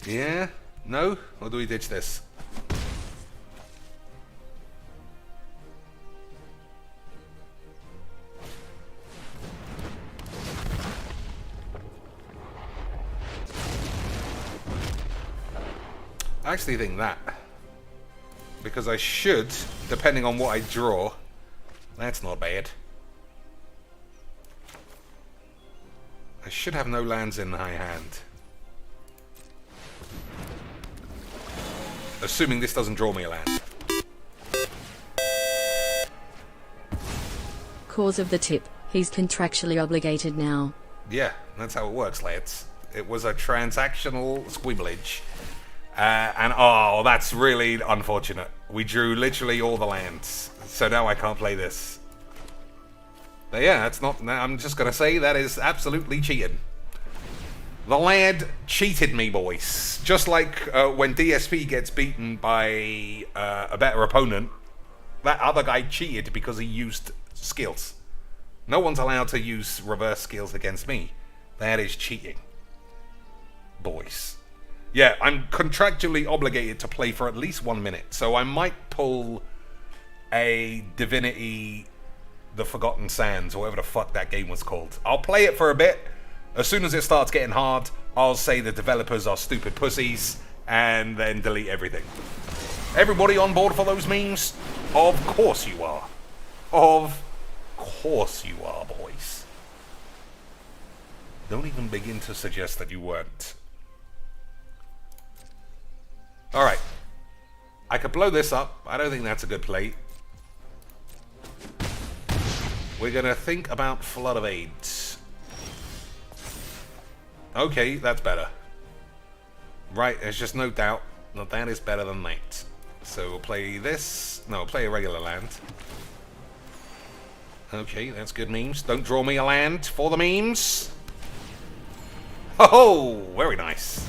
Yeah? No? Or do we ditch this? I actually think that. Because I should, depending on what I draw. That's not bad. I should have no lands in high hand. Assuming this doesn't draw me a land. Cause of the tip. He's contractually obligated now. Yeah, that's how it works, lads. It was a transactional squibblage. And oh, that's really unfortunate. We drew literally all the lands. So now I can't play this. But yeah, that's not... I'm just going to say that is absolutely cheating. The lad cheated me, boys. Just like when DSP gets beaten by a better opponent, that other guy cheated because he used skills. No one's allowed to use reverse skills against me. That is cheating. Boys. Yeah, I'm contractually obligated to play for at least 1 minute, so I might pull a Divinity... The Forgotten Sands, or whatever the fuck that game was called. I'll play it for a bit. As soon as it starts getting hard, I'll say the developers are stupid pussies, and then delete everything. Everybody on board for those memes? Of course you are. Of course you are, boys. Don't even begin to suggest that you weren't. Alright. I could blow this up. I don't think that's a good play. We're going to think about Flood of Aids. Okay, that's better. Right, there's just no doubt that that is better than that. So we'll play this. No, we'll play a regular land. Okay, that's good memes. Don't draw me a land for the memes. Oh, very nice.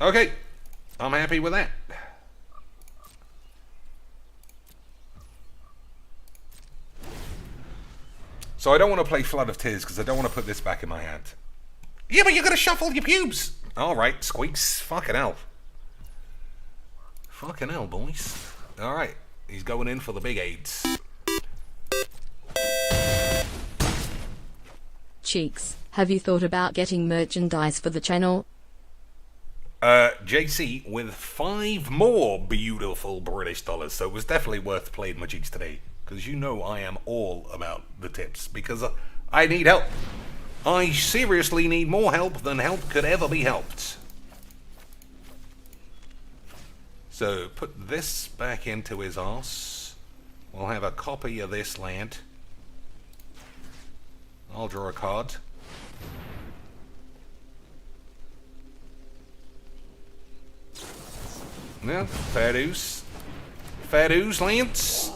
Okay, I'm happy with that. So I don't want to play Flood of Tears because I don't want to put this back in my hand. Yeah, but you're going to shuffle your pubes. Alright, Squeaks. Fucking hell. Fucking hell, boys. Alright, he's going in for the big aids. Cheeks, have you thought about getting merchandise for the channel? JC with 5 more beautiful British dollars. So it was definitely worth playing my cheeks today. Because you know I am all about the tips. Because I need help. I seriously need more help than help could ever be helped. So put this back into his arse. We'll have a copy of this land. I'll draw a card. Yeah, fair dues. Fair dues, Lance.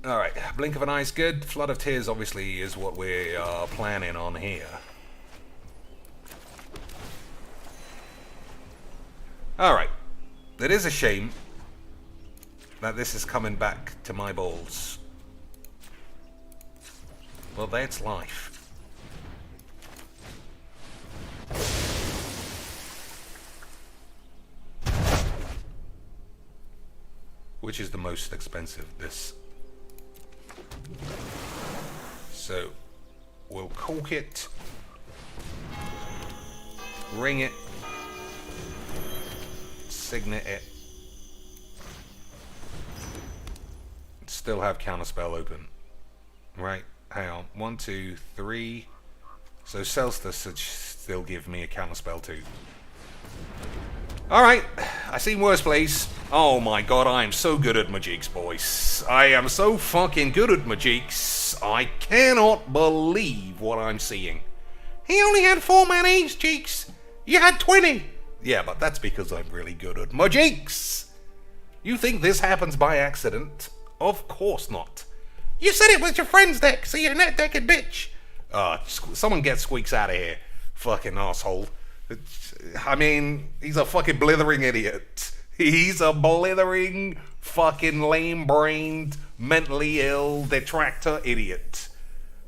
Alright, Blink of an Eye's good. Flood of Tears obviously is what we are planning on here. Alright. It is a shame that this is coming back to my balls. Well, that's life. Which is the most expensive, this. So, we'll cork it, ring it, signet it, still have counterspell open. Right, hang on, 1, 2, 3. So Celsta should still give me a counterspell too. Alright, I seen worse plays. Oh my god, I am so good at Magiques, boys. I am so fucking good at Magiques. I cannot believe what I'm seeing. He only had 4 mayonnaise, Cheeks. You had 20. Yeah, but that's because I'm really good at Magiques. You think this happens by accident? Of course not. You said it was your friend's deck, so you're a net-decked bitch. Someone get Squeaks out of here. Fucking asshole. I mean, he's a fucking blithering idiot. He's a blithering, fucking lame-brained, mentally ill, detractor idiot.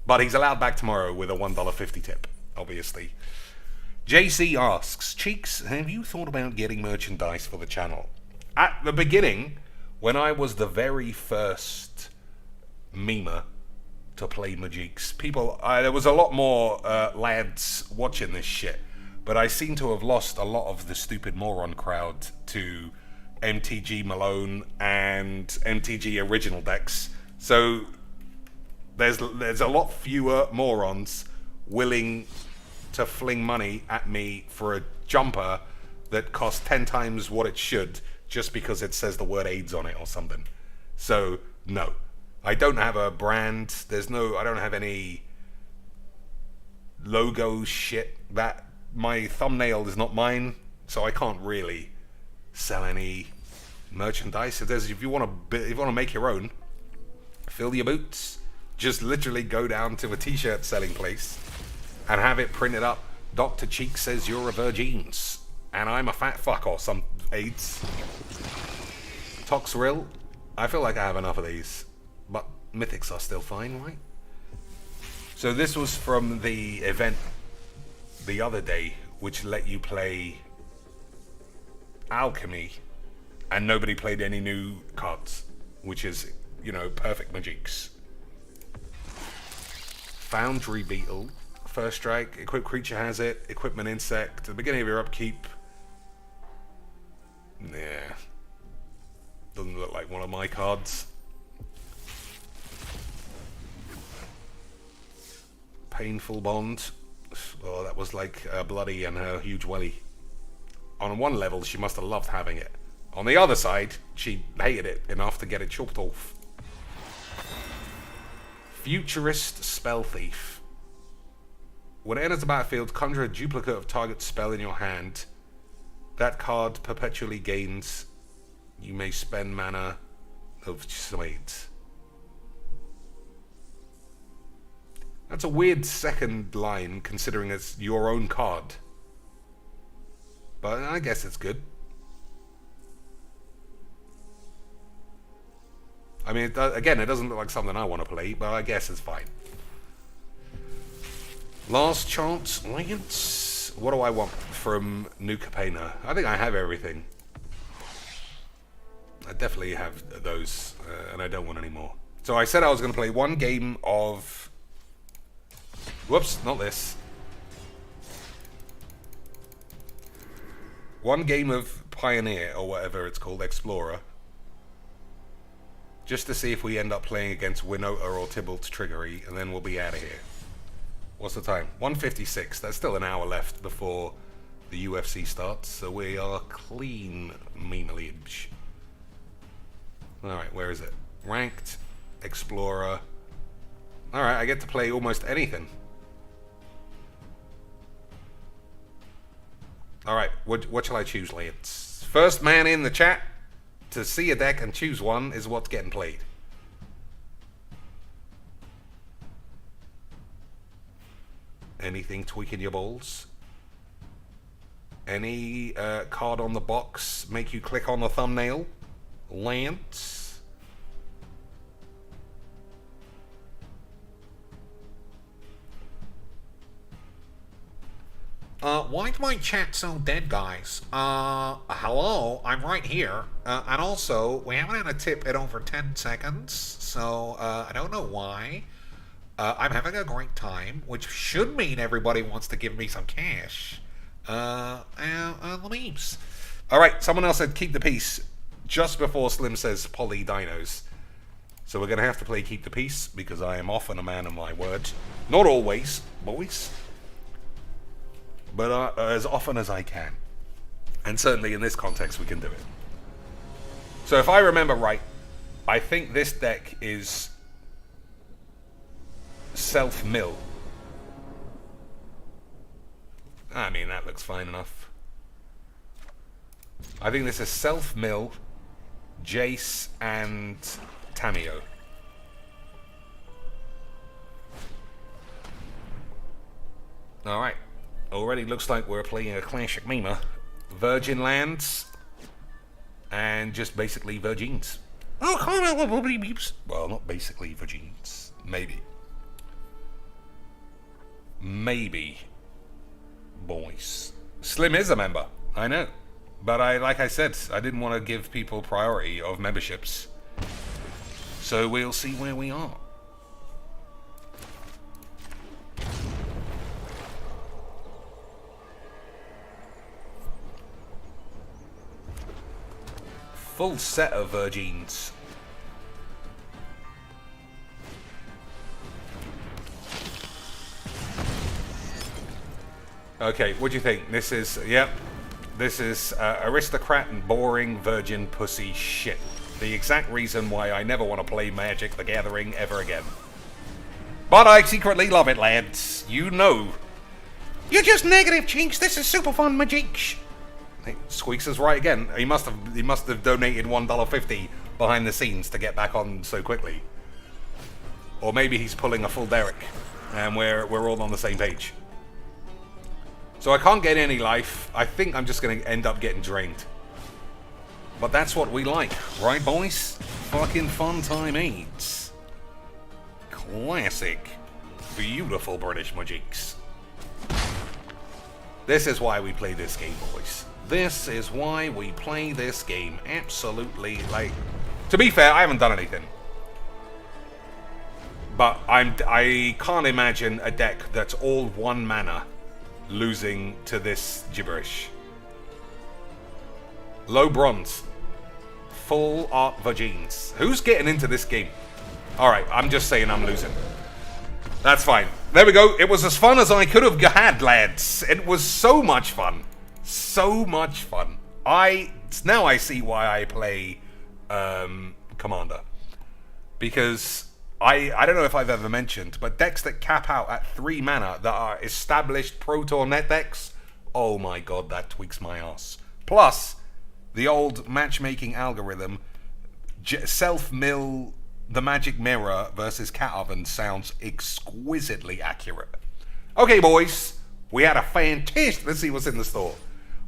But he's allowed back tomorrow with a $1.50 tip, obviously. JC asks, Cheeks, have you thought about getting merchandise for the channel? At the beginning, when I was the very first memer to play Majix, there was a lot more lads watching this shit, but I seem to have lost a lot of the stupid moron crowd to MTG Malone and MTG original decks. So there's a lot fewer morons willing to fling money at me for a jumper that costs 10 times what it should just because it says the word AIDS on it or something. So no, I don't have a brand. I don't have any logo shit. That my thumbnail is not mine, so I can't really sell any merchandise. If you want to make your own, fill your boots. Just literally go down to a t-shirt selling place and have it printed up. Dr. Cheek says you're a virgins and I'm a fat fuck or some AIDS. Toxrill, I feel like I have enough of these, but mythics are still fine, right? So this was from the event the other day, which let you play Alchemy, and nobody played any new cards, which is, perfect Magics. Foundry Beetle, first strike, equipped creature has it, equipment insect, at the beginning of your upkeep. Yeah. Doesn't look like one of my cards. Painful Bond. Oh, that was like Bloody and her huge welly. On one level, she must have loved having it. On the other side, she hated it enough to get it chopped off. Futurist Spell Thief. When it enters the battlefield, conjure a duplicate of target spell in your hand. That card perpetually gains. You may spend mana of choice. That's a weird second line, considering it's your own card. But I guess it's good. I mean, again, it doesn't look like something I want to play, but I guess it's fine. Last chance, Lance. What do I want from New Capena? I think I have everything. I definitely have those, and I don't want any more. So I said I was going to play one game of... Whoops, not this. One game of Pioneer, or whatever it's called, Explorer. Just to see if we end up playing against Winota or Tybalt's Triggery, and then we'll be out of here. What's the time? 1:56. There's still an hour left before the UFC starts, so we are clean memeage. Alright, where is it? Ranked, Explorer. Alright, I get to play almost anything. Alright, what shall I choose, Lance? First man in the chat to see a deck and choose one is what's getting played. Anything tweaking your balls? Any card on the box make you click on the thumbnail? Lance? Why is my chat so dead, guys? Hello, I'm right here. And also, we haven't had a tip in over 10 seconds, so, I don't know why. I'm having a great time, which should mean everybody wants to give me some cash. The memes. Alright, someone else said keep the peace just before Slim says poly dinos. So we're going to have to play keep the peace, because I am often a man of my word. Not always, boys. But as often as I can. And certainly in this context we can do it. So if I remember right, I think this deck is self-mill. I mean, that looks fine enough. I think this is self-mill, Jace, and Tamio. Alright. Already looks like we're playing a classic meme. Virgin lands. And just basically virgins. Well, not basically virgins. Maybe. Maybe. boys. Slim is a member, I know. But like I said, I didn't want to give people priority of memberships. So we'll see where we are. Full set of Virgins. Okay, what do you think? This is, yep. This is aristocrat and boring virgin pussy shit. The exact reason why I never want to play Magic the Gathering ever again. But I secretly love it, lads. You know. You're just negative, Chinks. This is super fun, Magic. Squeaks is right again. He must have donated $1.50 behind the scenes to get back on so quickly. Or maybe he's pulling a full Derek, and we're all on the same page. So I can't get any life. I think I'm just going to end up getting drained. But that's what we like, right, boys? Fucking fun time aids. Classic. Beautiful British Magics. This is why we play this game, boys. This is why we play this game. Absolutely, like... To be fair, I haven't done anything. But I can't imagine a deck that's all 1 mana losing to this gibberish. Low bronze. Full art Virgins. Who's getting into this game? Alright, I'm just saying I'm losing. That's fine. There we go. It was as fun as I could have had, lads. It was so much fun. So much fun. Now I see why I play Commander. Because I don't know if I've ever mentioned, but decks that cap out at 3 mana that are established Pro Tour net decks, oh my god, that tweaks my ass. Plus, the old matchmaking algorithm, self-mill the Magic Mirror versus Cat Oven sounds exquisitely accurate. Okay, boys, we had a fantastic... Let's see what's in the store.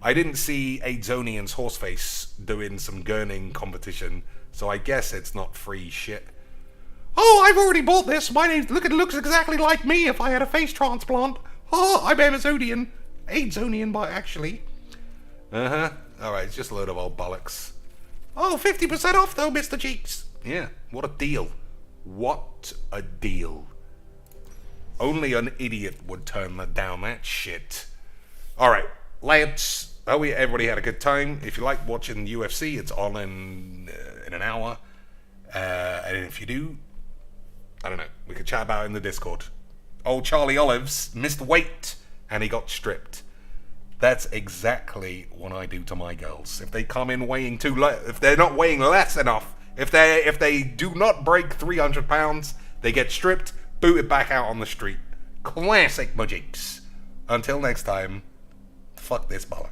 I didn't see Aidzonian's Horseface doing some gurning competition, so I guess it's not free shit. Oh, I've already bought this. My name's... Look, it looks exactly like me if I had a face transplant. Oh, I'm Amazonian. Aidzonian, by actually. Uh-huh. Alright, it's just a load of old bollocks. Oh, 50% off though, Mr. Cheeks. Yeah, what a deal. What a deal. Only an idiot would turn down that shit. Alright, lads. Hope everybody had a good time. If you like watching UFC, it's on in an hour. And if you do, I don't know, we could chat about it in the Discord. Old Charlie Olives missed weight and he got stripped. That's exactly what I do to my girls. If they come in weighing if they're not weighing less enough, if they do not break 300 pounds, they get stripped, booted back out on the street. Classic Magics. Until next time, fuck this bollocks.